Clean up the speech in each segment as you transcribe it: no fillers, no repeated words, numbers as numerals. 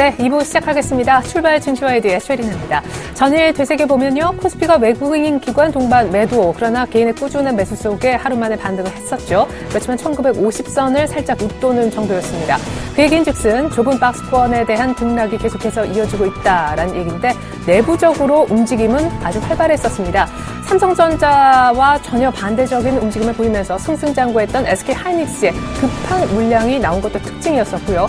네, 2부 시작하겠습니다. 출발 증시와이드의 최린아입니다. 전일 되새겨보면요. 코스피가 외국인 기관 동반 매도, 그러나 개인의 꾸준한 매수 속에 하루 만에 반등을 했었죠. 그렇지만 1950선을 살짝 웃도는 정도였습니다. 그 얘기인즉슨 좁은 박스권에 대한 등락이 계속해서 이어지고 있다라는 얘기인데 내부적으로 움직임은 아주 활발했었습니다. 삼성전자와 전혀 반대적인 움직임을 보이면서 승승장구했던 SK하이닉스의 급한 물량이 나온 것도 특징이었었고요.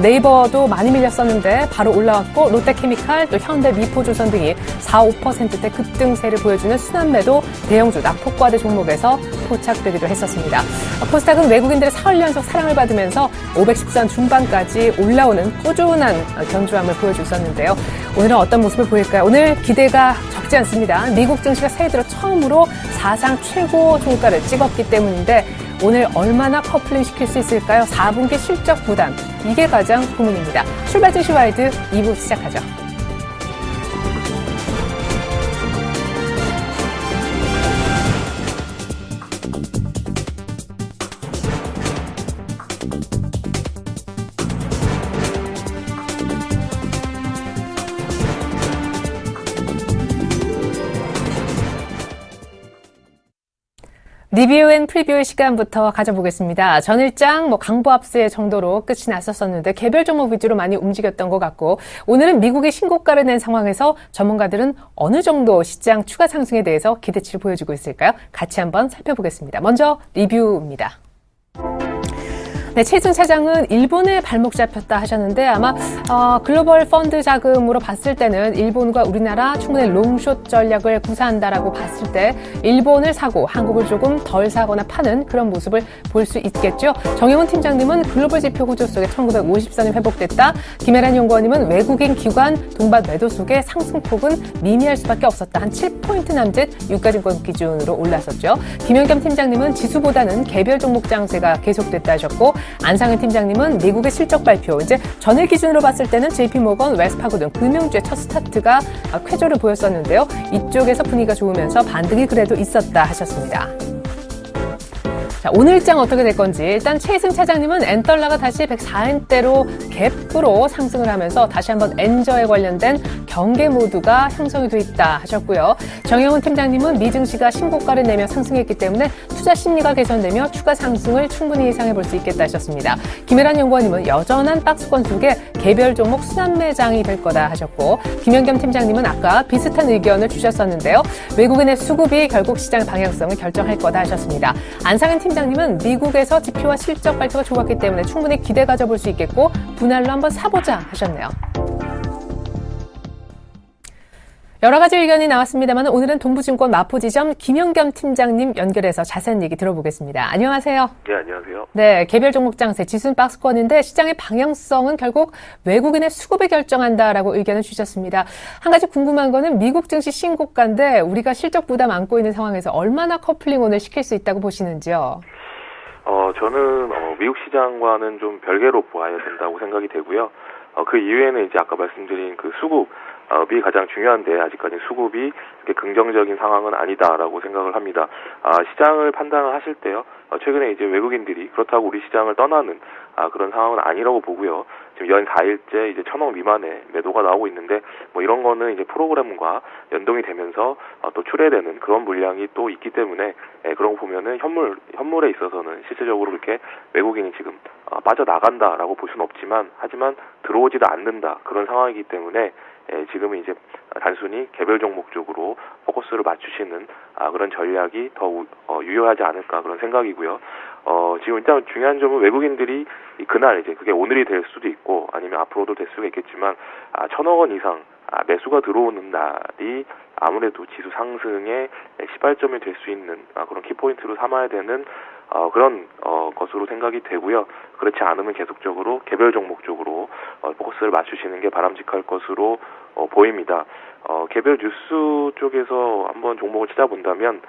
네이버도 많이 밀렸었는데 바로 올라왔고 롯데케미칼 또 현대미포조선 등이 4, 5%대 급등세를 보여주는 순환매도 대형주 낙폭과대 종목에서 포착되기도 했었습니다. 코스닥은 외국인들의 사흘 연속 사랑을 받으면서 510선 중반까지 올라오는 꾸준한 견조함을 보여줬었는데요. 오늘은 어떤 모습을 보일까요? 오늘 기대가 적지 않습니다. 미국 증시가 새해 들어 처음으로 사상 최고 종가를 찍었기 때문인데 오늘 얼마나 커플링 시킬 수 있을까요? 4분기 실적 부담, 이게 가장 고민입니다. 출발 증시 와이드 2부 시작하죠. 리뷰 앤 프리뷰의 시간부터 가져보겠습니다. 전일장 강보합세 정도로 끝이 났었는데 개별 종목 위주로 많이 움직였던 것 같고 오늘은 미국의 신고가를 낸 상황에서 전문가들은 어느 정도 시장 추가 상승에 대해서 기대치를 보여주고 있을까요? 같이 한번 살펴보겠습니다. 먼저 리뷰입니다. 네, 최승 차장은 일본에 발목 잡혔다 하셨는데 아마 글로벌 펀드 자금으로 봤을 때는 일본과 우리나라 충분히 롱숏 전략을 구사한다라고 봤을 때 일본을 사고 한국을 조금 덜 사거나 파는 그런 모습을 볼 수 있겠죠. 정영훈 팀장님은 글로벌 지표 구조 속에 1950선이 회복됐다. 김혜란 연구원님은 외국인 기관 동반 매도 속에 상승폭은 미미할 수밖에 없었다. 한 7포인트 남짓 유가증권 기준으로 올랐었죠. 김현겸 팀장님은 지수보다는 개별 종목 장세가 계속됐다 하셨고 안상현 팀장님은 미국의 실적 발표, 이제 전일 기준으로 봤을 때는 JP모건, 웰스파고 등 금융주의 첫 스타트가 쾌조를 보였었는데요. 이쪽에서 분위기가 좋으면서 반등이 그래도 있었다 하셨습니다. 자, 오늘장 어떻게 될 건지 일단 최승 차장님은 엔달러가 다시 104엔대로 갭으로 상승을 하면서 다시 한번 엔저에 관련된 경계 모드가 형성이 돼 있다 하셨고요. 정영훈 팀장님은 미증시가 신고가를 내며 상승했기 때문에 투자 심리가 개선되며 추가 상승을 충분히 예상해 볼 수 있겠다 하셨습니다. 김혜란 연구원님은 여전한 박스권 속에 개별 종목 순환매장이 될 거다 하셨고 김현겸 팀장님은 아까 비슷한 의견을 주셨었는데요. 외국인의 수급이 결국 시장 방향성을 결정할 거다 하셨습니다. 안상현 팀장님은 미국에서 지표와 실적 발표가 좋았기 때문에 충분히 기대 가져볼 수 있겠고 분할로 한번 사보자 하셨네요. 여러 가지 의견이 나왔습니다만 오늘은 동부증권 마포지점 김현겸 팀장님 연결해서 자세한 얘기 들어보겠습니다. 안녕하세요. 네, 안녕하세요. 네, 개별 종목 장세, 지수는 박스권인데 시장의 방향성은 결국 외국인의 수급이 결정한다라고 의견을 주셨습니다. 한 가지 궁금한 거는 미국 증시 신고가인데 우리가 실적 부담 안고 있는 상황에서 얼마나 커플링 오늘 시킬 수 있다고 보시는지요? 저는 미국 시장과는 좀 별개로 보아야 된다고 생각이 되고요. 그 이후에는 이제 아까 말씀드린 그 수급이 가장 중요한데 아직까지 수급이 그렇게 긍정적인 상황은 아니다라고 생각을 합니다. 시장을 판단을 하실 때요. 최근에 이제 외국인들이 그렇다고 우리 시장을 떠나는 그런 상황은 아니라고 보고요. 지금 연 4일째 이제 1,000억 미만의 매도가 나오고 있는데 이런 거는 이제 프로그램과 연동이 되면서 또 출회되는 그런 물량이 또 있기 때문에 그런 거 보면은 현물에 있어서는 실질적으로 그렇게 외국인이 지금 빠져나간다라고 볼 수는 없지만 하지만 들어오지도 않는다 그런 상황이기 때문에 지금은 이제 단순히 개별 종목 쪽으로 포커스를 맞추시는 그런 전략이 더 유효하지 않을까 그런 생각이고요. 지금 일단 중요한 점은 외국인들이 그날 이제 그게 오늘이 될 수도 있고 아니면 앞으로도 될 수가 있겠지만 1,000억 원 이상 매수가 들어오는 날이 아무래도 지수 상승의 시발점이 될 수 있는 그런 키포인트로 삼아야 되는 그런 것으로 생각이 되고요. 그렇지 않으면 계속적으로 개별 종목 쪽으로 포커스를 맞추시는 게 바람직할 것으로 보입니다. 개별 뉴스 쪽에서 한번 종목을 찾아본다면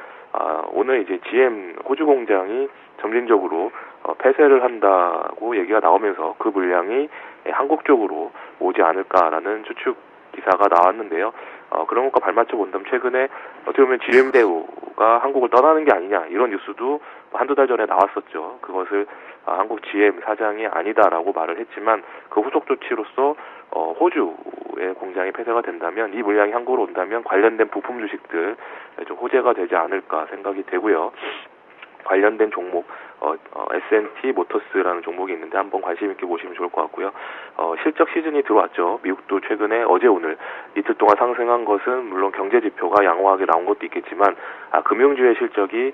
오늘 이제 GM 호주 공장이 점진적으로 폐쇄를 한다고 얘기가 나오면서 그 물량이 한국 쪽으로 오지 않을까라는 추측 기사가 나왔는데요. 그런 것과 발맞춰 본다면 최근에 어떻게 보면 GM 대우가 한국을 떠나는 게 아니냐 이런 뉴스도 한두 달 전에 나왔었죠. 그것을 한국 GM 사장이 아니다라고 말을 했지만 그 후속 조치로서 호주의 공장이 폐쇄가 된다면 이 물량이 한국으로 온다면 관련된 부품 주식들 좀 호재가 되지 않을까 생각이 되고요. 관련된 종목 S&T 모터스라는 종목이 있는데 한번 관심 있게 보시면 좋을 것 같고요. 실적 시즌이 들어왔죠. 미국도 최근에 어제 오늘 이틀 동안 상승한 것은 물론 경제 지표가 양호하게 나온 것도 있겠지만 금융주의 실적이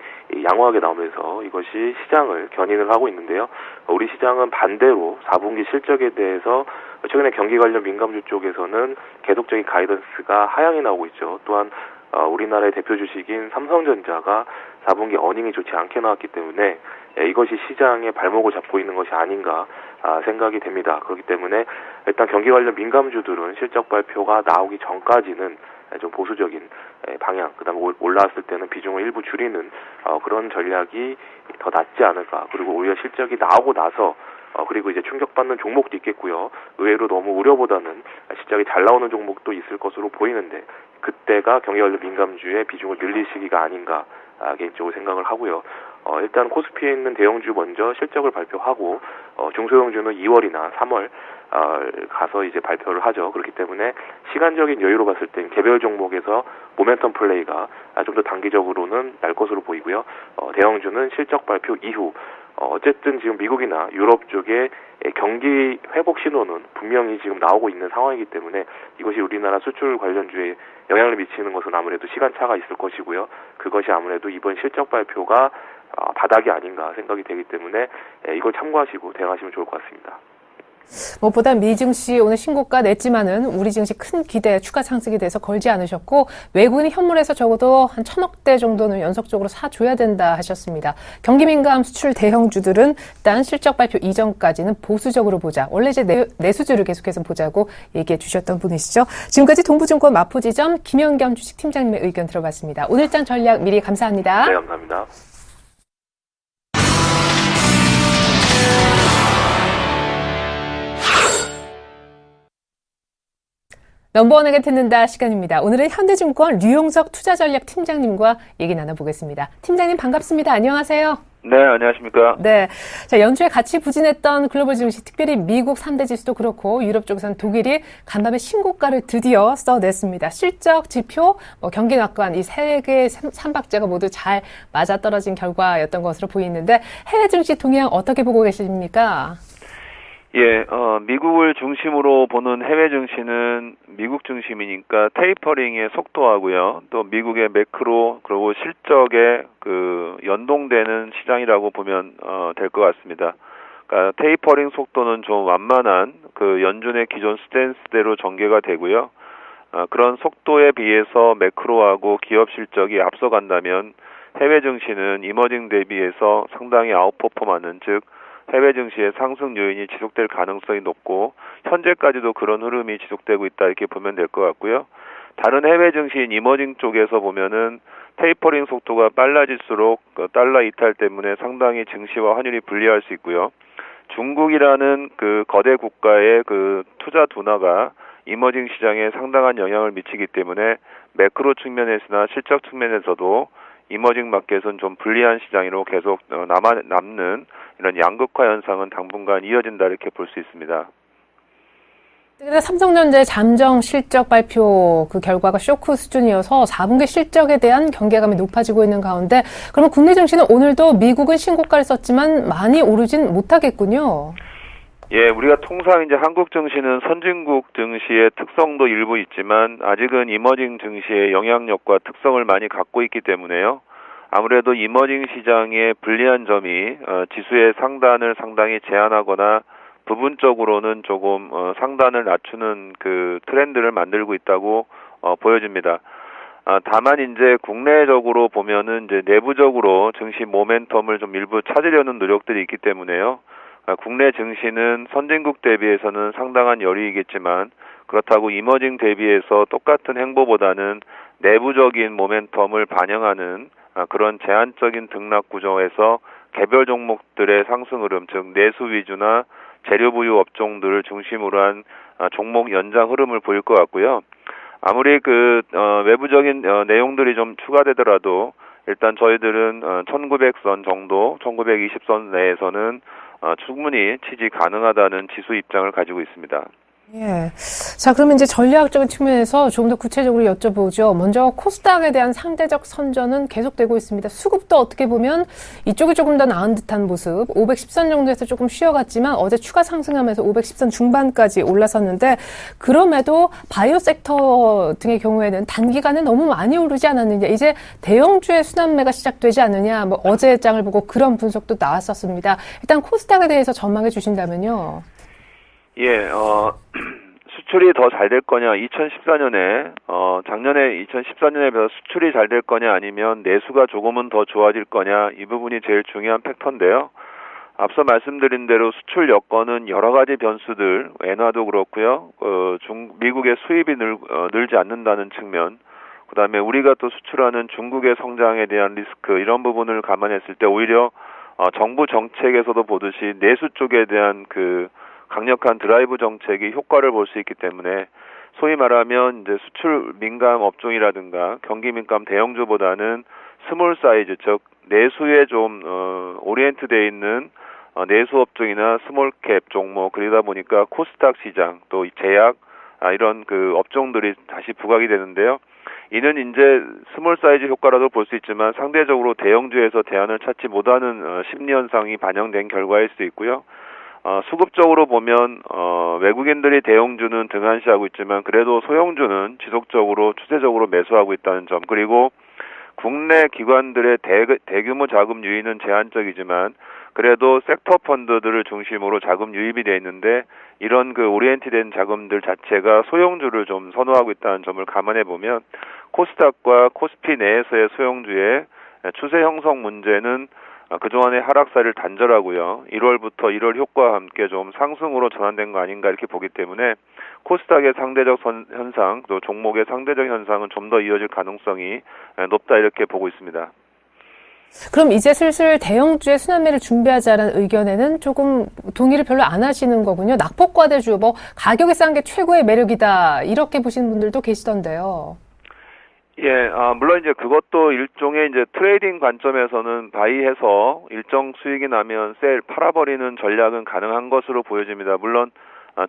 양호하게 나오면서 이것이 시장을 견인을 하고 있는데요. 우리 시장은 반대로 4분기 실적에 대해서 최근에 경기 관련 민감주 쪽에서는 계속적인 가이던스가 하향이 나오고 있죠. 또한 우리나라의 대표 주식인 삼성전자가 4분기 어닝이 좋지 않게 나왔기 때문에 이것이 시장의 발목을 잡고 있는 것이 아닌가 생각이 됩니다. 그렇기 때문에 일단 경기 관련 민감주들은 실적 발표가 나오기 전까지는 좀 보수적인 방향, 그다음에 올라왔을 때는 비중을 일부 줄이는 그런 전략이 더 낫지 않을까. 그리고 오히려 실적이 나오고 나서 그리고 이제 충격받는 종목도 있겠고요. 의외로 너무 우려보다는 실적이 잘 나오는 종목도 있을 것으로 보이는데 그때가 경기 관련 민감주의 비중을 늘릴 시기가 아닌가 개인적으로 생각을 하고요. 일단 코스피에 있는 대형주 먼저 실적을 발표하고 중소형주는 2월이나 3월 가서 이제 발표를 하죠. 그렇기 때문에 시간적인 여유로 봤을 땐 개별 종목에서 모멘텀 플레이가 좀 더 단기적으로는 날 것으로 보이고요. 대형주는 실적 발표 이후 어쨌든 지금 미국이나 유럽 쪽에 경기 회복 신호는 분명히 지금 나오고 있는 상황이기 때문에 이것이 우리나라 수출 관련주에 영향을 미치는 것은 아무래도 시간차가 있을 것이고요. 그것이 아무래도 이번 실적 발표가 바닥이 아닌가 생각이 되기 때문에 이걸 참고하시고 대응하시면 좋을 것 같습니다. 무엇보다 미 증시 오늘 신고가 냈지만은 우리 증시 큰 기대 추가 상승에 대해서 걸지 않으셨고 외국인 현물에서 적어도 한 1,000억대 정도는 연속적으로 사줘야 된다 하셨습니다. 경기 민감 수출 대형주들은 일단 실적 발표 이전까지는 보수적으로 보자. 원래 이제 내수주를 계속해서 보자고 얘기해 주셨던 분이시죠. 지금까지 동부증권 마포지점 김영겸 주식팀장님의 의견 들어봤습니다. 오늘장 전략 미리 감사합니다. 네, 감사합니다. 넘버원에게 듣는다 시간입니다. 오늘은 현대증권 류용석 투자전략팀장님과 얘기 나눠보겠습니다. 팀장님 반갑습니다. 안녕하세요. 네, 안녕하십니까. 네. 자, 연초에 같이 부진했던 글로벌 증시, 특별히 미국 3대 지수도 그렇고 유럽 쪽에서는 독일이 간밤에 신고가를 드디어 써냈습니다. 실적, 지표, 경기 낙관 이 세 개의 삼박자가 모두 잘 맞아떨어진 결과였던 것으로 보이는데 해외 증시 동향 어떻게 보고 계십니까? 예, 미국을 중심으로 보는 해외 증시는 미국 중심이니까 테이퍼링의 속도하고요. 또 미국의 매크로 그리고 실적에 연동되는 시장이라고 보면 될 것 같습니다. 그러니까 테이퍼링 속도는 좀 완만한 연준의 기존 스탠스대로 전개가 되고요. 그런 속도에 비해서 매크로하고 기업 실적이 앞서간다면 해외 증시는 이머징 대비해서 상당히 아웃퍼폼하는 즉 해외 증시의 상승 요인이 지속될 가능성이 높고 현재까지도 그런 흐름이 지속되고 있다 이렇게 보면 될 것 같고요. 다른 해외 증시인 이머징 쪽에서 보면은 테이퍼링 속도가 빨라질수록 달러 이탈 때문에 상당히 증시와 환율이 불리할 수 있고요. 중국이라는 거대 국가의 투자 둔화가 이머징 시장에 상당한 영향을 미치기 때문에 매크로 측면에서나 실적 측면에서도 이머징 마켓은 좀 불리한 시장으로 계속 남는 이런 양극화 현상은 당분간 이어진다 이렇게 볼 수 있습니다. 삼성전자의 잠정 실적 발표 결과가 쇼크 수준이어서 4분기 실적에 대한 경계감이 높아지고 있는 가운데 그러면 국내 증시는 오늘도 미국은 신고가를 썼지만 많이 오르진 못하겠군요. 예, 우리가 통상 이제 한국 증시는 선진국 증시의 특성도 일부 있지만 아직은 이머징 증시의 영향력과 특성을 많이 갖고 있기 때문에요. 아무래도 이머징 시장의 불리한 점이 지수의 상단을 상당히 제한하거나 부분적으로는 조금 상단을 낮추는 트렌드를 만들고 있다고 보여집니다. 다만 이제 국내적으로 보면은 이제 내부적으로 증시 모멘텀을 좀 일부 찾으려는 노력들이 있기 때문에요. 국내 증시는 선진국 대비해서는 상당한 여유이겠지만 그렇다고 이머징 대비해서 똑같은 행보보다는 내부적인 모멘텀을 반영하는 그런 제한적인 등락 구조에서 개별 종목들의 상승 흐름, 즉 내수 위주나 재료 부유 업종들을 중심으로 한 종목 연장 흐름을 보일 것 같고요. 아무리 외부적인 내용들이 좀 추가되더라도 일단 저희들은 1900선 정도, 1920선 내에서는 충분히 지지 가능하다는 지수 입장을 가지고 있습니다. 예. 자, 그러면 이제 전략적인 측면에서 조금 더 구체적으로 여쭤보죠. 먼저 코스닥에 대한 상대적 선전은 계속되고 있습니다. 수급도 어떻게 보면 이쪽이 조금 더 나은 듯한 모습. 510선 정도에서 조금 쉬어갔지만 어제 추가 상승하면서 510선 중반까지 올라섰는데 그럼에도 바이오 섹터 등의 경우에는 단기간에 너무 많이 오르지 않았느냐. 이제 대형주의 순환매가 시작되지 않느냐. 뭐 어제 장을 보고 그런 분석도 나왔었습니다. 일단 코스닥에 대해서 전망해 주신다면요. 예, 수출이 더 잘 될 거냐, 2014년에, 작년에 2014년에 비해서 수출이 잘 될 거냐, 아니면 내수가 조금은 더 좋아질 거냐, 이 부분이 제일 중요한 팩터인데요. 앞서 말씀드린 대로 수출 여건은 여러 가지 변수들, 엔화도 그렇고요, 미국의 수입이 늘지 않는다는 측면, 그 다음에 우리가 또 수출하는 중국의 성장에 대한 리스크, 이런 부분을 감안했을 때 오히려, 정부 정책에서도 보듯이 내수 쪽에 대한 강력한 드라이브 정책이 효과를 볼 수 있기 때문에 소위 말하면 이제 수출 민감 업종이라든가 경기 민감 대형주보다는 스몰 사이즈 즉 내수에 좀 오리엔트되어 있는 내수 업종이나 스몰캡 종목 그러다 보니까 코스닥 시장 또 제약 이런 업종들이 다시 부각이 되는데요. 이는 이제 스몰 사이즈 효과라도 볼 수 있지만 상대적으로 대형주에서 대안을 찾지 못하는 심리 현상이 반영된 결과일 수 있고요. 수급적으로 보면 외국인들이 대형주는 등한시하고 있지만 그래도 소형주는 지속적으로 추세적으로 매수하고 있다는 점 그리고 국내 기관들의 대규모 자금 유입은 제한적이지만 그래도 섹터 펀드들을 중심으로 자금 유입이 돼 있는데 이런 오리엔티된 자금들 자체가 소형주를 좀 선호하고 있다는 점을 감안해 보면 코스닥과 코스피 내에서의 소형주의 추세 형성 문제는 그동안의 하락세를 단절하고요. 1월부터 1월 효과와 함께 좀 상승으로 전환된 거 아닌가 이렇게 보기 때문에 코스닥의 상대적 현상, 또 종목의 상대적 현상은 좀 더 이어질 가능성이 높다 이렇게 보고 있습니다. 그럼 이제 슬슬 대형주의 순환매를 준비하자는 의견에는 조금 동의를 별로 안 하시는 거군요. 낙폭과대주, 가격이 싼 게 최고의 매력이다. 이렇게 보시는 분들도 계시던데요. 예, 물론 이제 그것도 일종의 이제 트레이딩 관점에서는 바이해서 일정 수익이 나면 팔아버리는 전략은 가능한 것으로 보여집니다. 물론,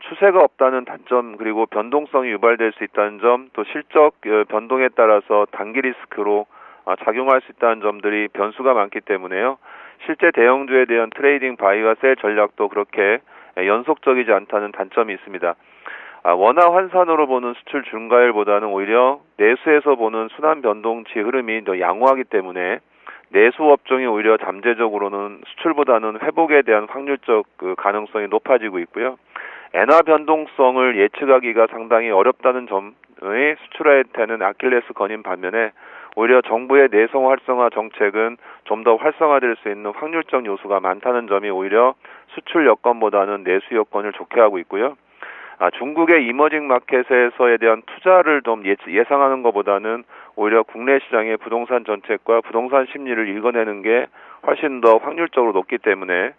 추세가 없다는 단점, 그리고 변동성이 유발될 수 있다는 점, 또 실적 변동에 따라서 단기 리스크로 작용할 수 있다는 점들이 변수가 많기 때문에요. 실제 대형주에 대한 트레이딩 바이와 셀 전략도 그렇게 연속적이지 않다는 단점이 있습니다. 원화 환산으로 보는 수출 증가율보다는 오히려 내수에서 보는 순환 변동치 흐름이 더 양호하기 때문에 내수 업종이 오히려 잠재적으로는 수출보다는 회복에 대한 확률적 가능성이 높아지고 있고요. 엔화 변동성을 예측하기가 상당히 어렵다는 점의 수출한테는 아킬레스건인 반면에 오히려 정부의 내성 활성화 정책은 좀 더 활성화될 수 있는 확률적 요소가 많다는 점이 오히려 수출 여건보다는 내수 여건을 좋게 하고 있고요. 중국의 이머징 마켓에서에 대한 투자를 좀 예상하는 것보다는 오히려 국내 시장의 부동산 정책과 부동산 심리를 읽어내는 게 훨씬 더 확률적으로 높기 때문에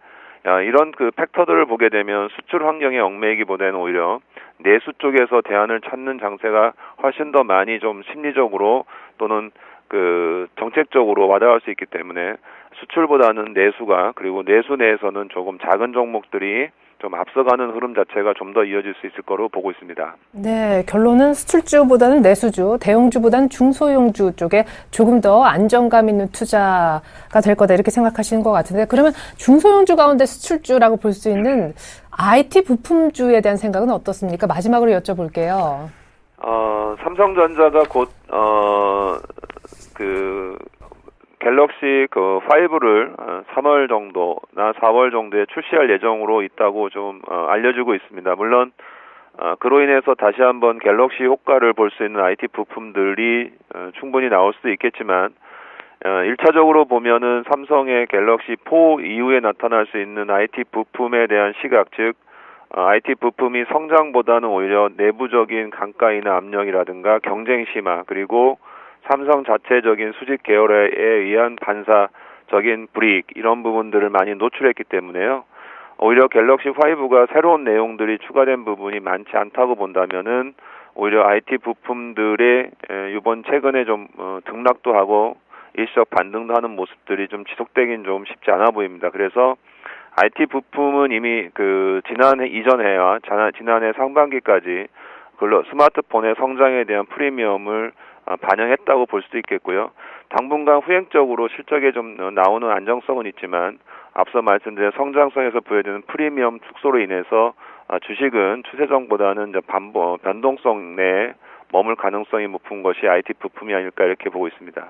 이런 팩터들을 보게 되면 수출 환경에 얽매이기보다는 오히려 내수 쪽에서 대안을 찾는 장세가 훨씬 더 많이 좀 심리적으로 또는 정책적으로 와닿을 수 있기 때문에 수출보다는 내수가 그리고 내수 내에서는 조금 작은 종목들이 좀 앞서가는 흐름 자체가 좀 더 이어질 수 있을 거로 보고 있습니다. 네, 결론은 수출주보다는 내수주, 대형주보다는 중소형주 쪽에 조금 더 안정감 있는 투자가 될 거다 이렇게 생각하시는 것 같은데 그러면 중소형주 가운데 수출주라고 볼 수 있는 IT 부품주에 대한 생각은 어떻습니까? 마지막으로 여쭤볼게요. 삼성전자가 곧 갤럭시 5를 3월 정도나 4월 정도에 출시할 예정으로 있다고 좀 알려지고 있습니다. 물론 그로 인해서 다시 한번 갤럭시 효과를 볼 수 있는 IT 부품들이 충분히 나올 수도 있겠지만 1차적으로 보면은 삼성의 갤럭시 4 이후에 나타날 수 있는 IT 부품에 대한 시각, 즉 IT 부품이 성장보다는 오히려 내부적인 강가이나 압력이라든가 경쟁 심화 그리고 삼성 자체적인 수직 계열에 의한 반사적인 불이익 이런 부분들을 많이 노출했기 때문에요. 오히려 갤럭시 5가 새로운 내용들이 추가된 부분이 많지 않다고 본다면은 오히려 IT 부품들의 이번 최근에 좀 등락도 하고 일시적 반등도 하는 모습들이 좀 지속되긴 좀 쉽지 않아 보입니다. 그래서 IT 부품은 이미 지난해 이전해와 지난해 상반기까지 스마트폰의 성장에 대한 프리미엄을 반영했다고 볼 수도 있겠고요. 당분간 후행적으로 실적에 좀 나오는 안정성은 있지만 앞서 말씀드린 성장성에서 부여되는 프리미엄 축소로 인해서 주식은 추세정보다는 변동성 내에 머물 가능성이 높은 것이 IT 부품이 아닐까 이렇게 보고 있습니다.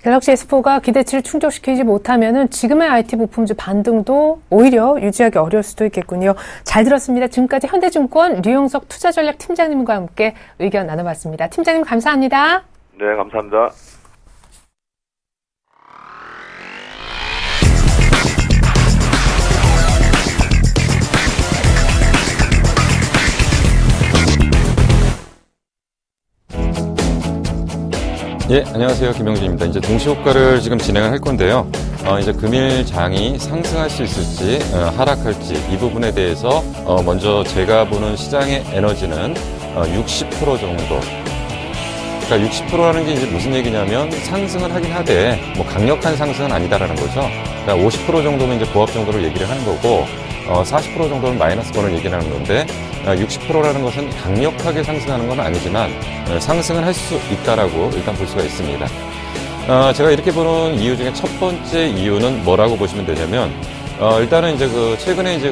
갤럭시 S4가 기대치를 충족시키지 못하면은 지금의 IT 부품주 반등도 오히려 유지하기 어려울 수도 있겠군요. 잘 들었습니다. 지금까지 현대증권 류용석 투자전략 팀장님과 함께 의견 나눠봤습니다. 팀장님 감사합니다. 네, 감사합니다. 예, 안녕하세요. 김영준입니다. 이제 동시효과를 지금 진행을 할 건데요. 이제 금일장이 상승할 수 있을지, 하락할지, 이 부분에 대해서, 먼저 제가 보는 시장의 에너지는, 60% 정도. 그러니까 60%라는 게 이제 무슨 얘기냐면 상승은 하긴 하되, 뭐 강력한 상승은 아니다라는 거죠. 그러니까 50% 정도면 이제 보합 정도를 얘기를 하는 거고, 40% 정도는 마이너스권을 얘기를 하는 건데, 60%라는 것은 강력하게 상승하는 건 아니지만 상승은 할 수 있다라고 일단 볼 수가 있습니다. 제가 이렇게 보는 이유 중에 첫 번째 이유는 뭐라고 보시면 되냐면 일단은 이제 최근에 이제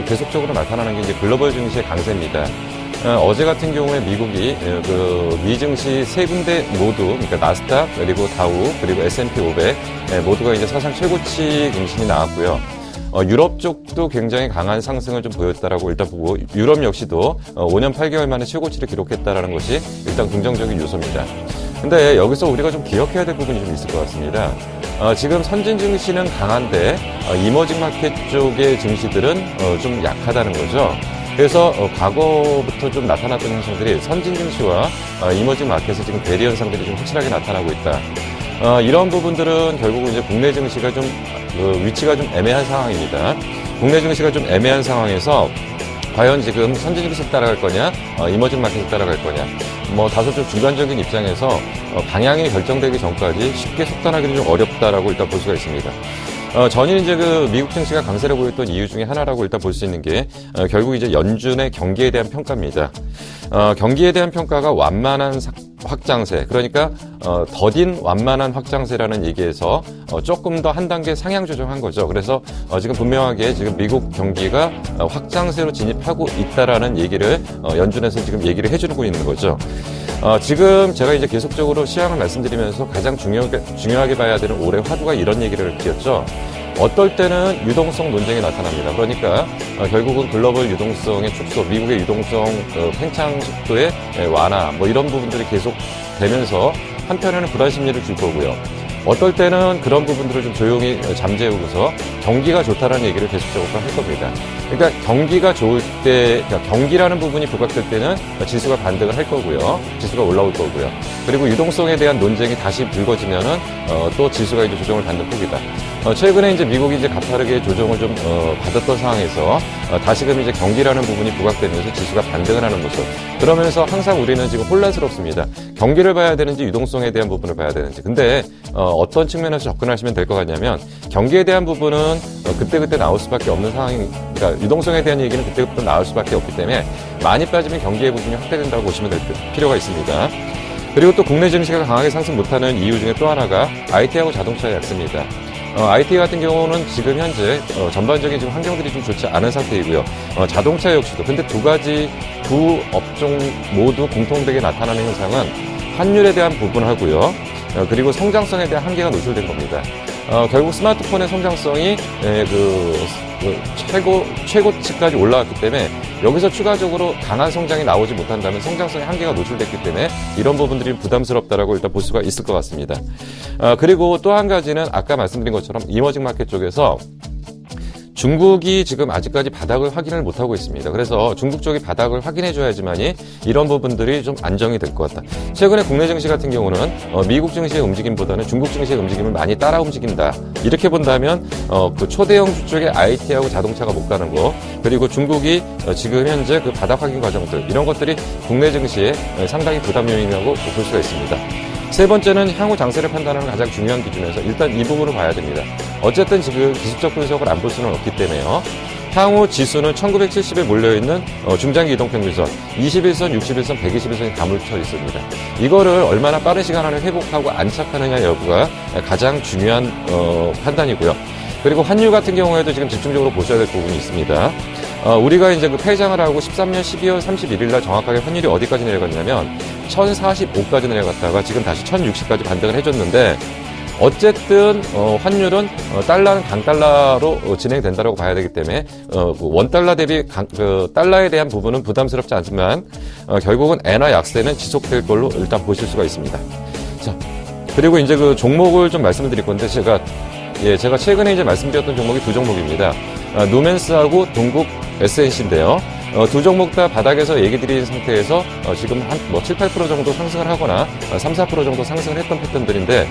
계속적으로 나타나는 게 이제 글로벌 증시의 강세입니다. 어제 같은 경우에 미국이 미 증시 세 군데 모두, 그러니까 나스닥 그리고 다우 그리고 S&P 500 모두가 이제 사상 최고치 공신이 나왔고요. 유럽 쪽도 굉장히 강한 상승을 좀 보였다라고 일단 보고, 유럽 역시도 5년 8개월 만에 최고치를 기록했다라는 것이 일단 긍정적인 요소입니다. 근데 여기서 우리가 좀 기억해야 될 부분이 좀 있을 것 같습니다. 지금 선진 증시는 강한데 이머징 마켓 쪽의 증시들은 좀 약하다는 거죠. 그래서 과거부터 좀 나타났던 현상들이 선진 증시와 이머징 마켓의 지금 대리 현상들이 좀 확실하게 나타나고 있다. 이런 부분들은 결국은 이제 국내 증시가 좀 위치가 좀 애매한 상황입니다. 국내 증시가 좀 애매한 상황에서 과연 지금 선진 증시를 따라갈 거냐, 이머징 마켓을 따라갈 거냐, 뭐 다소 좀 중간적인 입장에서 방향이 결정되기 전까지 쉽게 속단하기는 좀 어렵다라고 일단 볼 수가 있습니다. 전일 이제 미국 증시가 강세를 보였던 이유 중에 하나라고 일단 볼 수 있는 게 결국 이제 연준의 경기에 대한 평가입니다. 경기에 대한 평가가 완만한 확장세, 그러니까 더딘 완만한 확장세라는 얘기에서 조금 더 한 단계 상향 조정한 거죠. 그래서 지금 분명하게 지금 미국 경기가 확장세로 진입하고 있다라는 얘기를 연준에서 지금 얘기를 해주고 있는 거죠. 지금 제가 이제 계속적으로 시황을 말씀드리면서 가장 중요하게 봐야 되는 올해 화두가 이런 얘기를 드렸죠. 어떨 때는 유동성 논쟁이 나타납니다. 그러니까 결국은 글로벌 유동성의 축소, 미국의 유동성 팽창 속도의 완화, 뭐 이런 부분들이 계속 되면서 한편에는 불안 심리를 줄 거고요. 어떨 때는 그런 부분들을 좀 조용히 잠재우고서 경기가 좋다라는 얘기를 계속적으로 할 겁니다. 그러니까 경기가 좋을 때, 그러니까 경기라는 부분이 부각될 때는 지수가 반등을 할 거고요. 지수가 올라올 거고요. 그리고 유동성에 대한 논쟁이 다시 불거지면은 또 지수가 이제 조정을 받는 폭이다. 최근에 이제 미국이 이제 가파르게 조정을 좀 받았던 상황에서 다시금 이제 경기라는 부분이 부각되면서 지수가 반등을 하는 모습. 그러면서 항상 우리는 지금 혼란스럽습니다. 경기를 봐야 되는지 유동성에 대한 부분을 봐야 되는지. 근데 어떤 측면에서 접근하시면 될 것 같냐면 경기에 대한 부분은 그때그때 나올 수밖에 없는 상황이, 그러니까 유동성에 대한 얘기는 그때그때 나올 수밖에 없기 때문에 많이 빠지면 경기의 부분이 확대된다고 보시면 될 필요가 있습니다. 그리고 또 국내 증시가 강하게 상승 못하는 이유 중에 또 하나가 IT하고 자동차의 약세입니다. IT 같은 경우는 지금 현재 전반적인 지금 환경들이 좀 좋지 않은 상태이고요. 자동차 역시도. 근데 두 업종 모두 공통되게 나타나는 현상은 환율에 대한 부분하고요. 그리고 성장성에 대한 한계가 노출된 겁니다. 결국 스마트폰의 성장성이 최고치까지 올라왔기 때문에 여기서 추가적으로 강한 성장이 나오지 못한다면 성장성의 한계가 노출됐기 때문에 이런 부분들이 부담스럽다라고 일단 볼 수가 있을 것 같습니다. 그리고 또 한 가지는 아까 말씀드린 것처럼 이머징 마켓 쪽에서 중국이 지금 아직까지 바닥을 확인을 못하고 있습니다. 그래서 중국 쪽이 바닥을 확인해줘야지만이 이런 부분들이 좀 안정이 될 것 같다. 최근에 국내 증시 같은 경우는 미국 증시의 움직임보다는 중국 증시의 움직임을 많이 따라 움직인다. 이렇게 본다면 그 초대형주 쪽의 IT하고 자동차가 못 가는 거, 그리고 중국이 지금 현재 그 바닥 확인 과정들, 이런 것들이 국내 증시에 상당히 부담 요인이라고 볼 수가 있습니다. 세 번째는 향후 장세를 판단하는 가장 중요한 기준에서 일단 이 부분을 봐야 됩니다. 어쨌든 지금 기술적 분석을 안 볼 수는 없기 때문에요. 향후 지수는 1970에 몰려있는 중장기 이동평균선, 21선, 61선, 121선이 가물쳐 있습니다. 이거를 얼마나 빠른 시간 안에 회복하고 안착하느냐 여부가 가장 중요한 판단이고요. 그리고 환율 같은 경우에도 지금 집중적으로 보셔야 될 부분이 있습니다. 우리가 이제 그 폐장을 하고 13년 12월 31일 날 정확하게 환율이 어디까지 내려갔냐면 1045까지 내려갔다가 지금 다시 1060까지 반등을 해줬는데, 어쨌든 환율은 달러는 강달러로 진행된다고 봐야 되기 때문에 원달러 대비 달러에 대한 부분은 부담스럽지 않지만 결국은 엔화 약세는 지속될 걸로 일단 보실 수가 있습니다. 자, 그리고 이제 그 종목을 좀 말씀드릴 건데, 제가 최근에 이제 말씀드렸던 종목이 두 종목입니다. 누멘스하고 동국 SNC인데요. 두 종목 다 바닥에서 얘기 드린 상태에서 지금 한 7, 8% 정도 상승을 하거나 3, 4% 정도 상승을 했던 패턴들인데,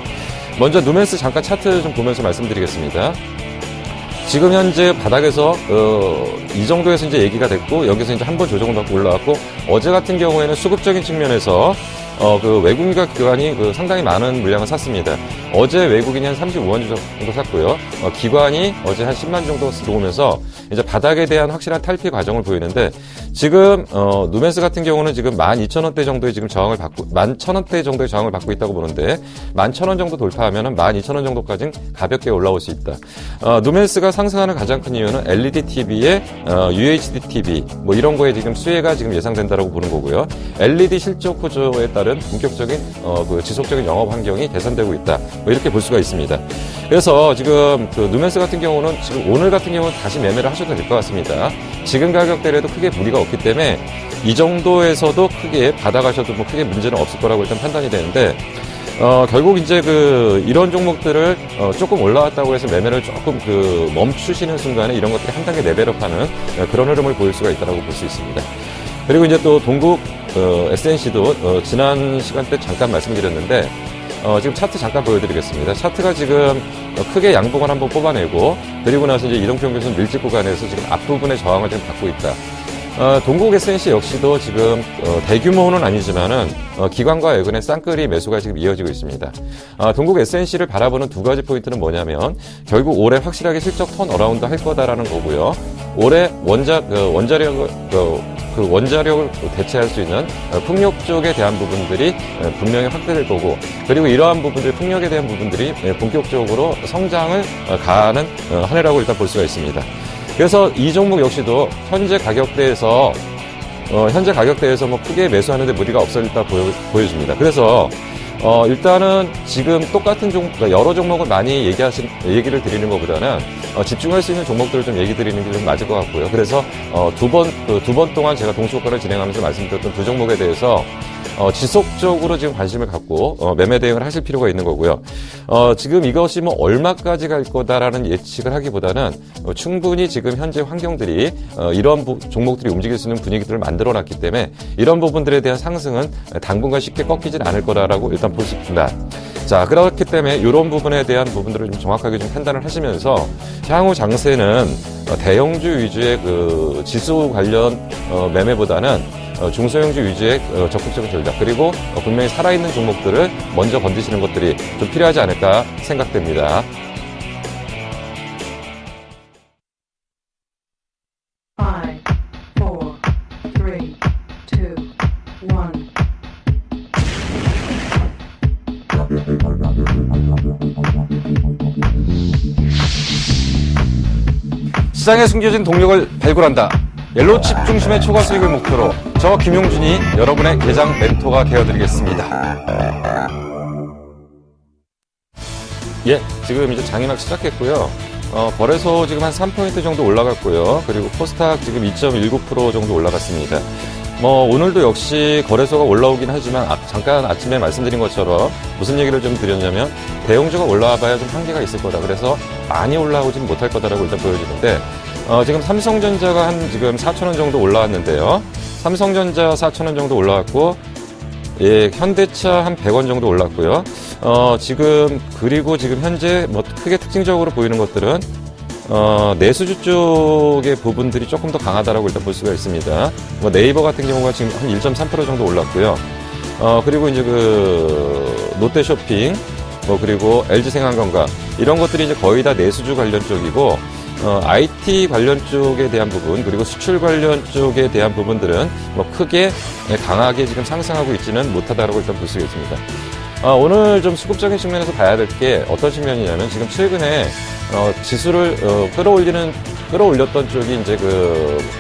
먼저 누멘스 잠깐 차트 좀 보면서 말씀드리겠습니다. 지금 현재 바닥에서 이 정도에서 이제 얘기가 됐고, 여기서 이제 한번 조정을 받고 올라왔고, 어제 같은 경우에는 수급적인 측면에서 그 외국인과 기관이 상당히 많은 물량을 샀습니다. 어제 외국인이 한 35만 주 정도 샀고요. 기관이 어제 한 10만 정도 들어오면서 이제 바닥에 대한 확실한 탈피 과정을 보이는데, 지금 누멘스 같은 경우는 지금 12,000원대 정도의 지금 저항을 받고 11,000원대 정도의 저항을 받고 있다고 보는데, 11,000원 정도 돌파하면은 12,000원 정도까지는 가볍게 올라올 수 있다. 누멘스가 상승하는 가장 큰 이유는 LED TV에 UHD TV 뭐 이런 거에 지금 수혜가 지금 예상된다라고 보는 거고요. LED 실적 구조에 따른 본격적인 그 지속적인 영업 환경이 개선되고 있다. 뭐 이렇게 볼 수가 있습니다. 그래서 지금 그 누멘스 같은 경우는 지금 오늘 같은 경우는 다시 매매를 하셔도 될 것 같습니다. 지금 가격대라도 크게 무리가 없기 때문에 이 정도에서도 크게 받아가셔도 뭐 크게 문제는 없을 거라고 일단 판단이 되는데, 결국 이제 이런 종목들을 조금 올라왔다고 해서 매매를 조금 멈추시는 순간에 이런 것들이 한 단계 레벨업하는 그런 흐름을 보일 수가 있다고 볼 수 있습니다. 그리고 이제 또 동국 SNC도 지난 시간 때 잠깐 말씀드렸는데, 지금 차트 잠깐 보여드리겠습니다. 차트가 지금 크게 양봉을 한번 뽑아내고, 그리고 나서 이제 이동평균선 밀집 구간에서 지금 앞부분의 저항을 지금 받고 있다. 동국 SNC 역시도 지금 대규모는 아니지만은 기관과 외근의 쌍끌이 매수가 지금 이어지고 있습니다. 동국 SNC를 바라보는 두 가지 포인트는 뭐냐면, 결국 올해 확실하게 실적 턴 어라운드 할 거다라는 거고요. 올해 원자력을 대체할 수 있는 풍력 쪽에 대한 부분들이 분명히 확대될 거고, 그리고 이러한 부분들, 풍력에 대한 부분들이 본격적으로 성장을 가하는 한 해라고 일단 볼 수가 있습니다. 그래서 이 종목 역시도 현재 가격대에서 뭐 크게 매수하는데 무리가 없었다 보여집니다. 그래서 일단은 지금 똑같은 여러 종목을 많이 얘기를 드리는 것보다는 집중할 수 있는 종목들을 좀 얘기 드리는 게 좀 맞을 것 같고요. 그래서 두 번 동안 제가 동시효과를 진행하면서 말씀드렸던 두 종목에 대해서 지속적으로 지금 관심을 갖고 매매 대응을 하실 필요가 있는 거고요. 지금 이것이 뭐 얼마까지 갈 거다라는 예측을 하기보다는 충분히 지금 현재 환경들이 이런 종목들이 움직일 수 있는 분위기들을 만들어 놨기 때문에 이런 부분들에 대한 상승은 당분간 쉽게 꺾이진 않을 거라고 일단 볼 수 있습니다. 자, 그렇기 때문에 이런 부분에 대한 부분들을 좀 정확하게 좀 판단을 하시면서 향후 장세는 대형주 위주의 지수 관련 매매보다는 중소형주 위주의 적극적인 전략, 그리고 분명히 살아있는 종목들을 먼저 건드시는 것들이 좀 필요하지 않을까 생각됩니다. 시장에 숨겨진 동력을 발굴한다. 옐로우칩 중심의 초과 수익을 목표로 저 김용준이 여러분의 계장 멘토가 되어드리겠습니다. 예, 지금 이제 장이 막 시작했고요. 거래소 지금 한 3포인트 정도 올라갔고요. 그리고 코스닥 지금 2.19% 정도 올라갔습니다. 오늘도 역시 거래소가 올라오긴 하지만 잠깐 아침에 말씀드린 것처럼 무슨 얘기를 좀 드렸냐면 대형주가 올라와봐야 좀 한계가 있을 거다. 그래서 많이 올라오진 못할 거다라고 일단 보여지는데 지금 삼성전자가 한 지금 4,000원 정도 올라왔는데요. 삼성전자 4,000원 정도 올라왔고, 예, 현대차 한 100원 정도 올랐고요. 그리고 지금 현재 뭐 크게 특징적으로 보이는 것들은, 내수주 쪽의 부분들이 조금 더 강하다라고 일단 볼 수가 있습니다. 뭐 네이버 같은 경우가 지금 한 1.3% 정도 올랐고요. 그리고 이제 롯데쇼핑, 그리고 LG생활건강, 이런 것들이 이제 거의 다 내수주 관련 쪽이고, IT 관련 쪽에 대한 부분, 그리고 수출 관련 쪽에 대한 부분들은 뭐 크게 강하게 지금 상승하고 있지는 못하다라고 일단 볼 수가 있습니다. 오늘 좀 수급적인 측면에서 봐야 될 게 어떤 측면이냐면, 지금 최근에 지수를 끌어올렸던 쪽이 이제